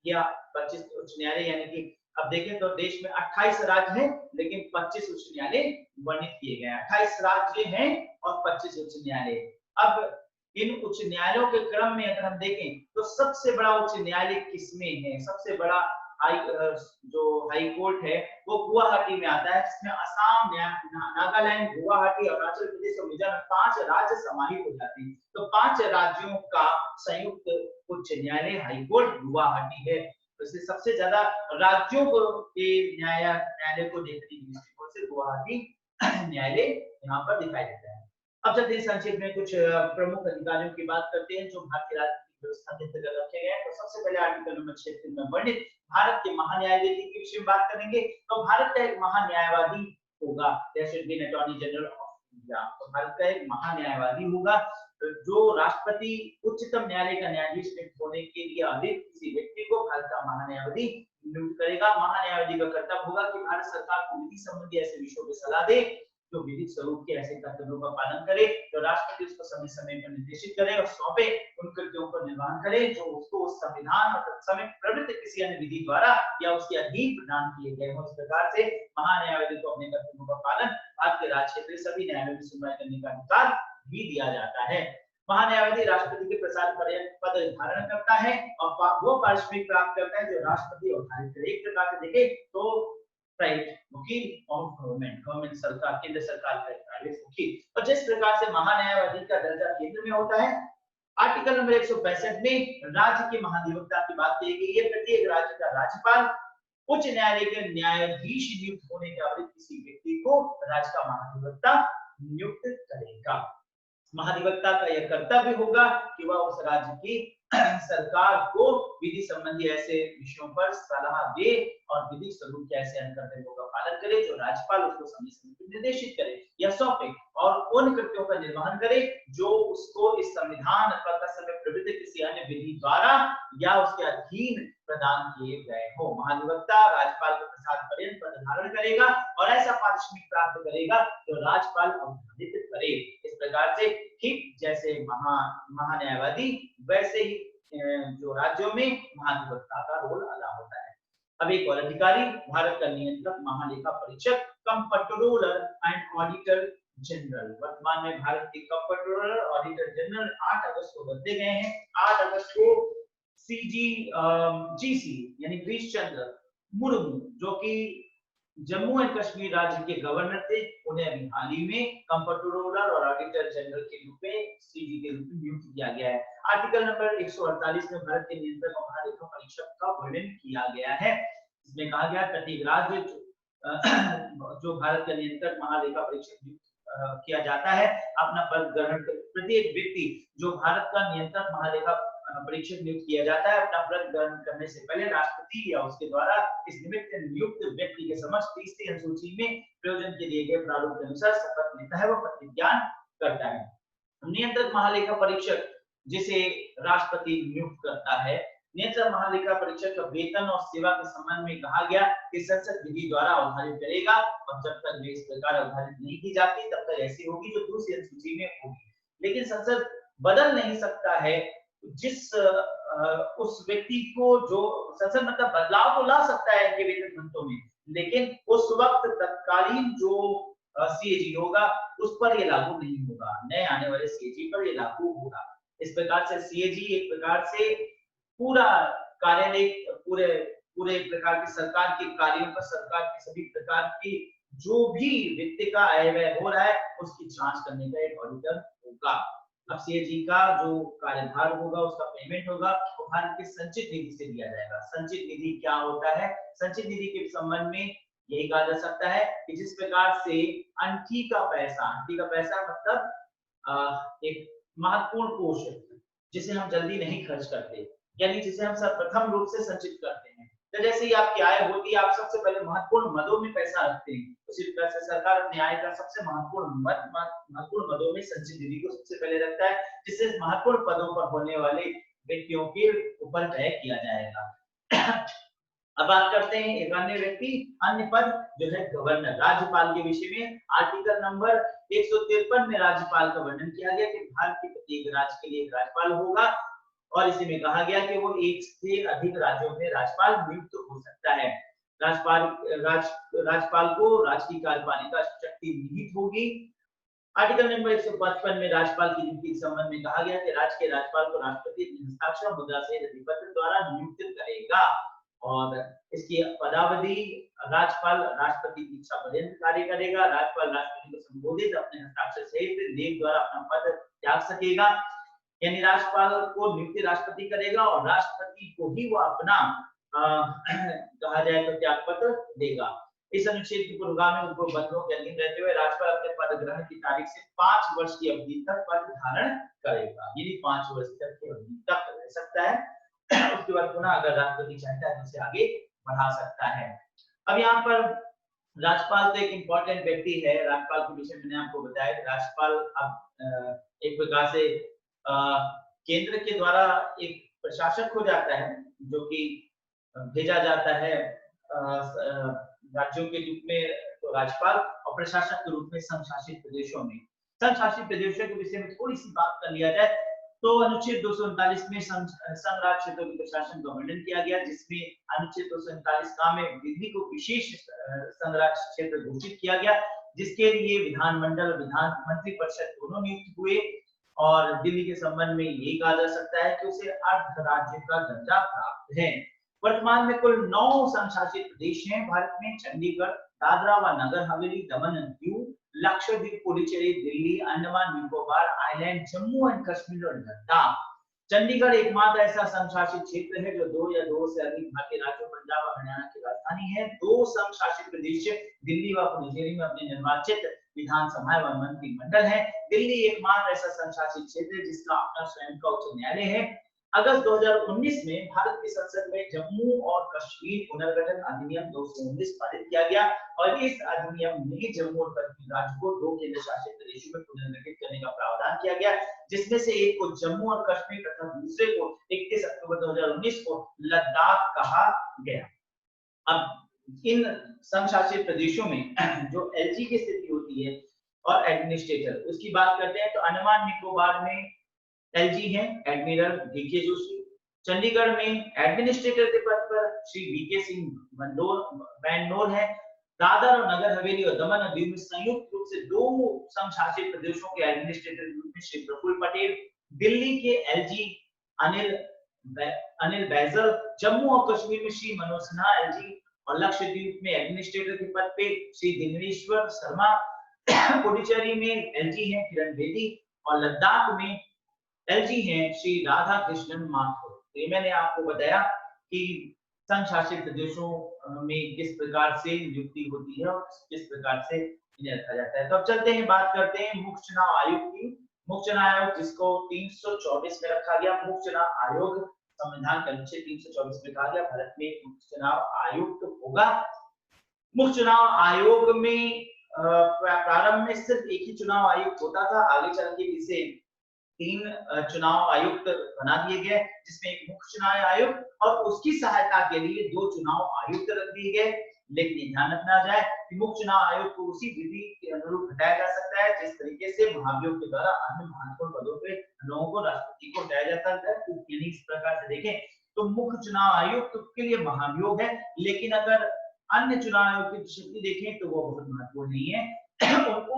यह 25 उच्च न्यायालय यानी कि अब देखें तो देश में 28 राज्य हैं, लेकिन 25 उच्च न्यायालय वर्णित किए गए हैं। 28 राज्य हैं और 25 उच्च न्यायालय। अब इन उच्च न्यायालयों के क्रम में अगर हम देखें तो सबसे बड़ा उच्च न्यायालय किसमें है? सबसे बड़ा हाई कोर्ट है वो गुवाहाटी में आता है, जिसमें असम, नागालैंड, गुवाहाटी, अरुणाचल प्रदेश और मिजोरम 5 राज्य समाहित हो जाते हैं। तो 5 राज्यों का संयुक्त उच्च न्यायालय हाई कोर्ट गुवाहाटी है। तो इसलिए सबसे ज्यादा राज्यों को न्यायालय को देखने की दृष्टिकोण से गुवाहाटी न्यायालय यहाँ पर दिखाई देता है। अब चलते हैं संक्षेप में कुछ प्रमुख अधिकारियों की बात करते हैं जो भारतीय राजनीतिक व्यवस्था के अंतर्गत रखे गए हैं। तो सबसे पहले आर्टिकल नंबर 36 में वर्णित भारत के महान्यायवादी के विषय में बात करेंगे। तो भारत का एक महान्यायवादी होगा, अटॉर्नी जनरल ऑफ इंडिया। तो भारत का एक महान्यायवादी होगा जो राष्ट्रपति उच्चतम न्यायालय का न्यायाधीश नियुक्त होने के लिए अधिक किसी व्यक्ति को भारत का महान्यायवादी नियुक्त करेगा। महान्यायवादी का कर्तव्य होगा कि भारत सरकार को विधि संबंधी ऐसे विषयों पर सलाह दे जो विधिक स्वरूप के ऐसे कर्तव्यों का पालन करे, तो राष्ट्रपति उसको समय समय पर निर्देशित करे और सौंपे उन कर्तव्यों का निर्वहन करे जो उसको उस संविधान और समय प्रवृत्त किसी अन्य विधि द्वारा या उसके अधीन प्रदान किए गए हों। इस प्रकार से महान्यायवादी को अपने कर्तव्यों का पालन भारत के राज्य क्षेत्र सभी न्यायालयों में सुनवाई करने का अधिकार भी दिया जाता है। महान्यायवादी राष्ट्रपति के प्रसाद पर्यंत पद धारण करता है और वो पारिश्रमिक प्राप्त करता है जो राष्ट्रपति निर्धारित करे। एक प्रकार से देखें तो प्राइवेट वकील और गवर्नमेंट सरकार, केंद्र सरकार का प्राइवेट वकील। और जिस प्रकार से महान्यायवादी का दर्जा केंद्र में होता है, आर्टिकल नंबर 165 में राज्य के महाधिवक्ता की बात की गई है। प्रत्येक राज्य का राज्यपाल उच्च न्यायालय के न्यायाधीश नियुक्त होने के अतिरिक्त किसी व्यक्ति को राज्य का महाधिवक्ता नियुक्त करेगा। महाधिवक्ता का यह कर्तव्य होगा कि वह उस राज्य की सरकार को विधि संबंधी ऐसे विषयों पर सलाह दे और विधि स्वरूप के ऐसे कर्तव्यों का पालन करे जो राज्यपाल उसको समय समय पर निर्देशित करे या सौंपे, और उन कृत्यों का निर्वहन करे जो उसको इस संविधान अथवा समय प्रवृत्त किसी अन्य विधि द्वारा या उसके अधीन प्रदान किए गए हो। महाधिवक्ता राज्यपाल के प्रसाद पर्यंत पद धारण करेगा और ऐसा पारिश्रमिक प्राप्त करेगा जो राज्यपाल अवधारित करे। इस प्रकार से ठीक जैसे महान्यायवादी वैसे ही जो राज्यों में महाधिवक्ता का रोल अदा होता है। अब एक और अधिकारी भारत का नियंत्रक महालेखा परीक्षक कंप्ट्रोलर एंड ऑडिटर जनरल। वर्तमान में भारत के कंप्ट्रोलर ऑडिटर जनरल 8 अगस्त को बदले गए हैं। 8 अगस्त को जीसी यानी गिरीश चंद्र मुर्मू जो कि जम्मू एंड कश्मीर राज्य के गवर्नर थे, उन्हें अभी हाल ही में कंप्ट्रोलर और ऑडिटर जनरल के रूप में सीजी के रूप में नियुक्त किया गया है। आर्टिकल नंबर 148 में भारत के नियंत्रक और महालेखा परीक्षक का वर्णन किया गया है। इसमें कहा गया प्रत्येक राज्य जो भारत का नियंत्रक महालेखा परीक्षक नियुक्त किया जाता है अपना पद ग्रहण कर प्रत्येक व्यक्ति जो भारत का नियंत्रक महालेखा परीक्षक नियुक्त किया जाता है। अपना पद ग्रहण करने से पहले राष्ट्रपति या उसके द्वारा इस निमित्त नियुक्त व्यक्ति के समक्ष तीसरी अनुसूची में प्रयोजन के दिए गए प्रारूप के अनुसार शपथ लेता है व प्रतिज्ञान करता है। नियंत्रक महालेखा परीक्षक जिसे राष्ट्रपति नियुक्त करता है। नियंत्रक महालेखा परीक्षक का वेतन और सेवा के संबंध में कहा गया कि संसद विधि द्वारा अवधारित करेगा और जब तक वे इस प्रकार अवधारित नहीं की जाती तब तक ऐसी होगी जो दूसरी अनुसूची में होगी। लेकिन संसद बदल नहीं सकता है जिस उस व्यक्ति को जो संसद मतलब बदलाव तो ला सकता है इनके वेतन भत्तों में, लेकिन उस वक्त तत्कालीन जो सीएजी होगा उस पर ये लागू नहीं होगा, नए आने वाले सीएजी पर ये लागू होगा। इस प्रकार से सीएजी एक प्रकार से पूरा कार्यालय पूरे प्रकार के सरकार के कार्यों पर, सरकार के सभी प्रकार की जो भी वित्त का आय व्यय हो रहा है उसकी जांच करने का एक ऑडिटर होगा। अब सीएजी का जो कार्यभार होगा उसका पेमेंट होगा वो भारत के संचित निधि से दिया जाएगा। संचित निधि क्या होता है? संचित निधि के संबंध में यही कहा जा सकता है कि जिस प्रकार से अंठी का पैसा मतलब एक महत्वपूर्ण कोष है जिसे हम जल्दी नहीं खर्च करते, यानी जिसे हम सर्वप्रथम रूप से संचित करते हैं। तो जैसे ही आपकी आय होती है आप सबसे पहले महत्वपूर्ण मदों में पैसा रखते हैं, उसी प्रकार से सरकार अपनी आय का सबसे महत्वपूर्ण मदों में संचित निधि को सबसे पहले रखता है, जिससे महत्वपूर्ण पदों पर होने वाले व्यक्तियों के ऊपर व्यय किया जाएगा। अब बात करते हैं एक अन्य व्यक्ति, अन्य पद जो है गवर्नर, राज्यपाल के विषय में। आर्टिकल नंबर 153 में राज्यपाल का वर्णन किया गया कि भारत के प्रत्येक राज्य के लिए एक राज्यपाल होगा और इसी में कहा गया कि वो एक से अधिक राज्यों में राज्यपाल नियुक्त हो सकता है। राज्यपाल को राज्य की कार्यपालिका शक्ति निहित होगी। आर्टिकल नंबर 155 में राज्यपाल की नियुक्ति के संबंध में कहा गया कि राज्य के राज्यपाल को राष्ट्रपति अपनी हस्ताक्षर मुद्रा से अधिपत्र द्वारा नियुक्त करेगा और इसकी पदावधि राज्यपाल राष्ट्रपति की इच्छा पर्यंत कार्य करेगा। राज्यपाल राष्ट्रपति को संबोधित अपने हस्ताक्षर सहित लेख द्वारा अपना पद त्याग सकेगा, यानी राज्यपाल को नियुक्ति राष्ट्रपति करेगा और राष्ट्रपति को ही वो अपना कहा जाए तो त्याग पत्र देगा। इस अनुच्छेद के पूर्वगामी उपबंधों के अधीन रहते हुए राज्यपाल अपने पद ग्रहण की तारीख से 5 वर्ष की अवधि तक पद धारण करेगा, यानी 5 वर्ष तक की अवधि तक रह सकता है। उसके बाद पुनः अगर राष्ट्रपति चाहता है तो उसे आगे बढ़ा सकता है। अब यहाँ पर राज्यपाल तो एक इम्पोर्टेंट व्यक्ति है। राज्यपाल के विषय में मैंने आपको बताया कि राज्यपाल अब एक प्रकार से केंद्र के द्वारा एक प्रशासक हो जाता है जो कि भेजा जाता है राज्यों के रूप में तो राज्यपाल और प्रशासक के रूप में संघ शासित प्रदेशों में। संघ शासित प्रदेशों के विषय में थोड़ी सी बात कर लिया जाए तो अनुच्छेद 239 में संघ राज्य क्षेत्रों के प्रशासन का वर्णन किया गया, जिसमें अनुच्छेद 239 का में दिल्ली को विशेष संघ राज्य क्षेत्र घोषित किया गया, जिसके लिए विधानमंडल विधान मंत्रिपरिषद दोनों नियुक्त हुए और दिल्ली के संबंध में यही कहा जा सकता है कि उसे अर्ध राज्य का दर्जा प्राप्त है। वर्तमान में कुल 9 संघ शासित प्रदेश हैं भारत में। चंडीगढ़, दादरा व नगर हवेली, दमन and Diu, Lakshadweep, Puducherry, Delhi, Andaman Nicobar island, Jammu and Kashmir और लद्दाख। चंडीगढ़ एकमात्र ऐसा संघ शासित क्षेत्र है जो 2 या 2 से अधिक भारतीय राज्यों पंजाब और हरियाणा की राजधानी है। 2 संघ शासित प्रदेश दिल्ली व पुडुचेरी में अपने निर्वाचित विधानसभा व मंत्रिमंडल है। दिल्ली एकमात्र ऐसा संघ शासित क्षेत्र है जिसका अपना स्वयं का उच्च न्यायालय है। अगस्त 2019 में भारत की संसद में जम्मू और कश्मीर पुनर्गठन अधिनियम 219 पारित किया गया और इस अधिनियम में जम्मू और कश्मीर राज्य को 2 केंद्र शासित प्रदेशों में पुनर्गठित करने का प्रावधान किया गया, जिसमें से एक को जम्मू और कश्मीर तथा दूसरे को 31 अक्टूबर 2019 को लद्दाख कहा गया। अब इन संघ शासित प्रदेशों में जो एलजी की स्थिति होती है और एडमिनिस्ट्रेटर, उसकी बात करते हैं तो अंडमान निकोबार में एलजी हैं एडमिरल डीके जोशी। चंडीगढ़ में एडमिनिस्ट्रेटर के पद पर श्री वीके सिंह बैंडोर है। दादर और नगर हवेली और दमन और दीव में संयुक्त रूप से 2 संघ शासित प्रदेशों के एडमिनिस्ट्रेटर के रूप में श्री प्रफुल्ल पटेल। दिल्ली के एलजी अनिल बैजल, जम्मू और कश्मीर में श्री मनोज सिन्हा एलजी और लक्षद्वीप में एडमिनिस्ट्रेटर के पद पे श्री दिनेश्वर शर्मा। पुडुचेरी में एलजी हैं किरण बेदी और लद्दाख में एलजी हैं श्री राधा कृष्णन माथुर। तो ये मैंने आपको बताया कि संघ शासित प्रदेशों में किस प्रकार से नियुक्ति होती है और किस प्रकार से इन्हें रखा जाता है। तो अब चलते हैं, बात करते हैं मुख्य चुनाव आयुक्त की। मुख्य चुनाव आयोग जिसको 324 में रखा गया, मुख्य चुनाव आयोग संविधान के अनुच्छेद 324 में कहा गया भारत में मुख्य चुनाव आयुक्त होगा। मुख्य चुनाव आयोग में प्रारंभ में सिर्फ एक ही चुनाव आयुक्त होता था, आगे चल के इसे 3 चुनाव आयुक्त बना दिए गए, जिसमें एक मुख्य चुनाव आयुक्त और उसकी सहायता के लिए 2 चुनाव आयुक्त रख दिए गए। लेकिन ध्यान रखना जाए कि मुख्य चुनाव आयोग को उसी विधि के अनुरूप हटाया जा सकता है जिस तरीके से महाभियोग के द्वारा अन्य महत्वपूर्ण पदों पे लोगों को राष्ट्रपति को हटाया जाता है। यानी इस प्रकार से देखें तो मुख्य चुनाव आयुक्त के लिए महाभियोग है, लेकिन अगर अन्य चुनाव आयोग की दृष्टि देखें तो वो बहुत महत्वपूर्ण नहीं है, उनको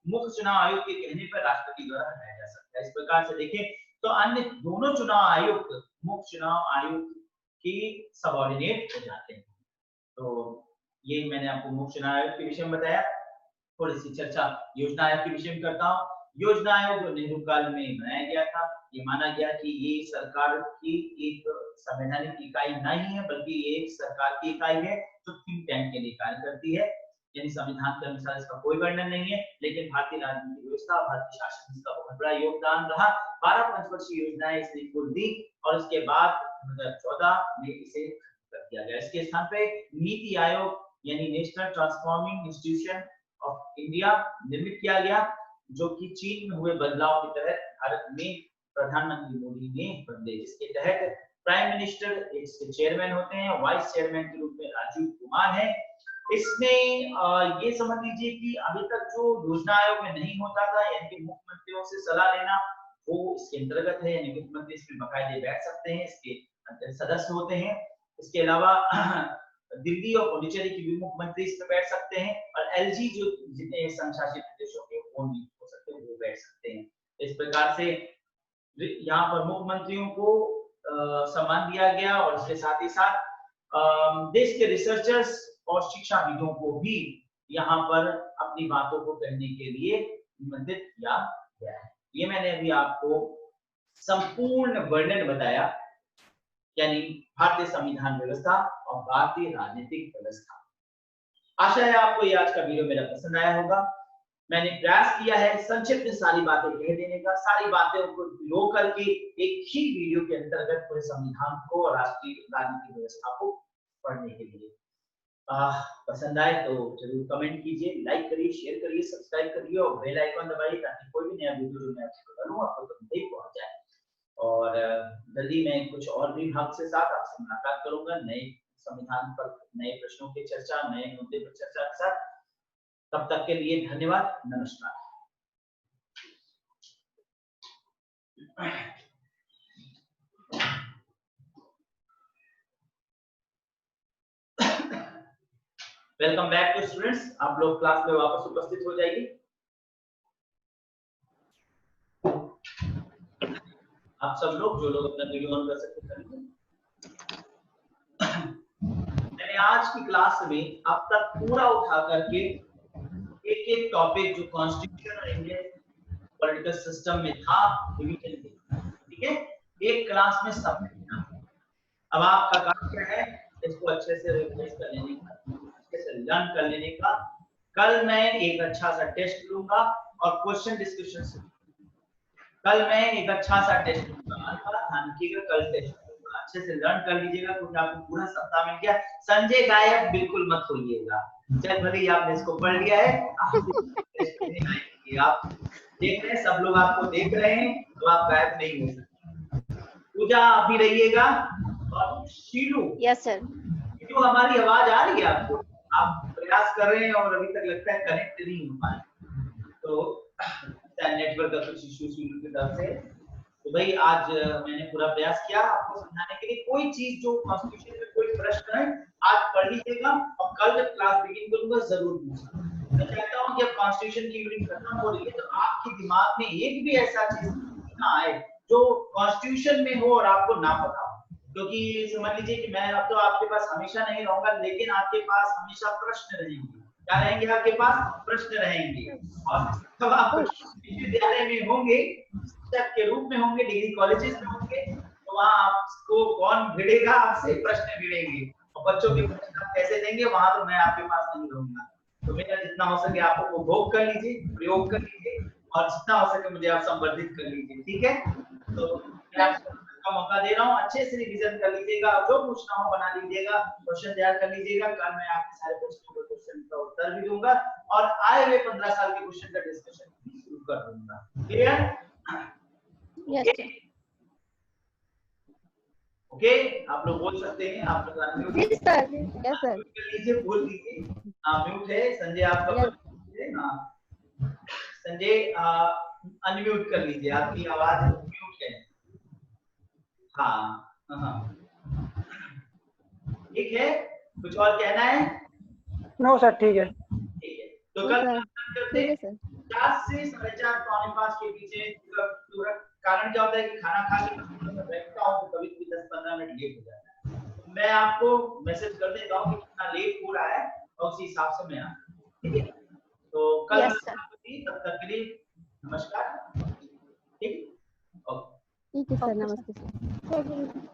मुख्य चुनाव आयोग के कहने पर राष्ट्रपति द्वारा हटाया जा सकता है। इस प्रकार से देखें तो अन्य दोनों चुनाव आयुक्त मुख्य चुनाव आयुक्त की सबऑर्डिनेट हो जाते हैं। तो ये मैंने आपको मुख्य चुनाव आयोग के विषय में बताया। थोड़ी सी चर्चा योजना आयोग के विषय में करता हूँ। योजना आयोग जो नेहरू काल में बनाया गया था, ये माना गया कि ये सरकार की एक संवैधानिक इकाई नहीं है, बल्कि ये एक सरकार की इकाई है जो थिंक टैंक के लिए कार्य करती है। यानी संविधान के अनुसार इसका कोई वर्णन नहीं है, लेकिन भारतीय राजनीतिक व्यवस्था, भारतीय शासन में इसका बहुत बड़ा योगदान रहा। 12 पंचवर्षीय योजनाएं इसने कुल दी और उसके बाद 2014 में इसे कर दिया गया। इसके स्थान पे नीति आयोग यानी national transforming institution of India निर्मित किया गया, जो कि चीन में हुए बदलाव के तहत भारत में प्रधानमंत्री मोदी ने बदले, जिसके तहत प्राइम मिनिस्टर इसके चेयरमैन होते हैं, वाइस चेयरमैन के रूप में राजीव कुमार है। इसमें ये समझ लीजिए कि अभी तक जो योजना आयोग में नहीं होता था, यानी कि मुख्यमंत्रियों से सलाह लेना, वो इसके अंतर्गत है। यानी मुख्यमंत्री इसमें बाकायदे बैठ सकते हैं, इसके सदस्य होते हैं। इसके अलावा दिल्ली और पुडुचेरी के भी मुख्यमंत्री इसमें बैठ सकते हैं, और एलजी जो जितने संशासित प्रदेशों के वो नहीं हो सकते, वो बैठ सकते हैं। इस प्रकार से यहाँ पर मुख्यमंत्रियों को सम्मान दिया गया और इसके साथ ही साथ देश के रिसर्चर्स और शिक्षाविदों को भी यहाँ पर अपनी बातों को कहने के लिए निमंत्रित किया गया है। ये मैंने अभी आपको संपूर्ण वर्णन बताया, यानी भारतीय संविधान व्यवस्था और भारतीय राजनीतिक व्यवस्था। आशा है आपको ये आज का वीडियो मेरा पसंद आया होगा। मैंने प्रयास किया है संक्षिप्त में सारी बातें कह देने का, सारी बातें को लो करके एक ही वीडियो के अंतर्गत पूरे संविधान को और राष्ट्रीय राजनीतिक व्यवस्था को पढ़ने के लिए। पसंद आए तो जरूर कमेंट कीजिए, लाइक करिए, शेयर करिए, सब्सक्राइब करिए और बेल आइकन दबाइए ताकि कोई भी नया वीडियो जो मैं आपको डालूं आपको तुरंत ही पहुंच जाए। और जल्दी मैं कुछ और भी भाग के साथ आपसे मुलाकात करूंगा, नए संविधान पर नए प्रश्नों की चर्चा, नए मुद्दे पर चर्चा के साथ। तब तक के लिए धन्यवाद, नमस्कार। वेलकम बैक टू स्टूडेंट्स, आप लोग क्लास में वापस उपस्थित हो जाइए। आप सब लोग जो लोग अपना वीडियो ऑन कर सकते हैं। मैंने आज की क्लास में अब तक पूरा उठा करके एक एक टॉपिक जो कॉन्स्टिट्यूशन और इंडियन पॉलिटिकल सिस्टम में था रिवीजन किया, ठीक है, एक क्लास में सब किया। अब आपका काम क्या है, इसको अच्छे से रिवाइज कर लेने का, अच्छे से लर्न कर लेने का। कल मैं एक अच्छा सा टेस्ट लूंगा और क्वेश्चन डिस्कशन कल मैं एक अच्छा सा टेस्ट लूंगा, ध्यान रखिएगा, कल टेस्ट लूंगा, अच्छे से लर्न कर लीजिएगा क्योंकि आपको पूरा सप्ताह मिल गया। संजय गायब बिल्कुल मत होइएगा, चाहे भले ही आपने इसको पढ़ लिया है, आप देख रहे हैं, सब लोग आपको देख रहे हैं, तो आप गायब नहीं हो सकते। पूजा अभी रहिएगा और शीलू, यस सर, जो हमारी आवाज आ रही है आपको, आप प्रयास कर रहे हैं और अभी तक लगता है कनेक्ट नहीं हो पाए, तो नेटवर्क का कुछ इश्यू शीलू की तरफ से। तो भाई आज मैंने पूरा प्रयास किया आपको समझाने के लिए। कोई चीज जो कॉन्स्टिट्यूशन में कोई प्रश्न है आज पढ़ लीजिएगा और कल जब क्लास बिगिन करूंगा जरूर पूछना। मैं चाहता हूँ कि अब कॉन्स्टिट्यूशन की यूनिट खत्म हो रही है तो आपके दिमाग में एक भी ऐसा चीज ना आए जो कॉन्स्टिट्यूशन में हो और आपको ना पता हो, क्योंकि समझ लीजिए कि मैं अब तो आपके पास हमेशा नहीं रहूंगा, लेकिन आपके पास हमेशा प्रश्न रहेंगे। क्या रहेंगे आपके पास? प्रश्न रहेंगे। और तब आप विश्वविद्यालय में होंगे, शिक्षक के रूप में होंगे, डिग्री कॉलेजेस में होंगे, तो वहाँ आपको कौन भिड़ेगा? आपसे प्रश्न भिड़ेंगे और बच्चों के प्रश्न आप कैसे देंगे, वहां तो मैं आपके पास नहीं रहूंगा। तो मेरा जितना हो सके आप उपभोग कर लीजिए, प्रयोग कर लीजिए और जितना हो सके मुझे आप संबोधित कर लीजिए, ठीक है? तो मैं आपको का मौका दे रहा हूँ, अच्छे से रिवीजन कर लीजिएगा, जो पूछना हो बना लीजिएगा, क्वेश्चन तैयार कर लीजिएगा। कल मैं आपके सारे क्वेश्चन का उत्तर भी दूंगा और आए हुए 15 साल के क्वेश्चन का डिस्कशन भी शुरू कर दूंगा। क्लियर? Yes, sir. ओके, आप लोग बोल सकते हैं, आप लोग अनम्यूट जी सर। Yes, sir. कर लीजिए, बोल दीजिए। म्यूट है संजय आपका। Yes. हाँ संजय, अनम्यूट कर लीजिए, आपकी आवाज म्यूट है। हाँ हाँ ठीक है, कुछ और कहना है? नो सर, ठीक है। ठीक है, तो No, कल sir. करते ठीक है हैं सर। 4 से 4:30 पौने 5 के पीछे पूरा। कारण क्या होता है कि खाना खा के मैं बैठता हूँ तो कभी-कभी 10-15 मिनट लेट हो जाता है, तो मैं आपको मैसेज कर देता हूँ कि कितना लेट हो रहा है और उसी हिसाब से मैं आता हूँ, ठीक है? तो कल Yes, sir. तब तक के लिए नमस्कार, ठीक? ओके। ठीक है सर, Okay, sir. नमस्ते सर।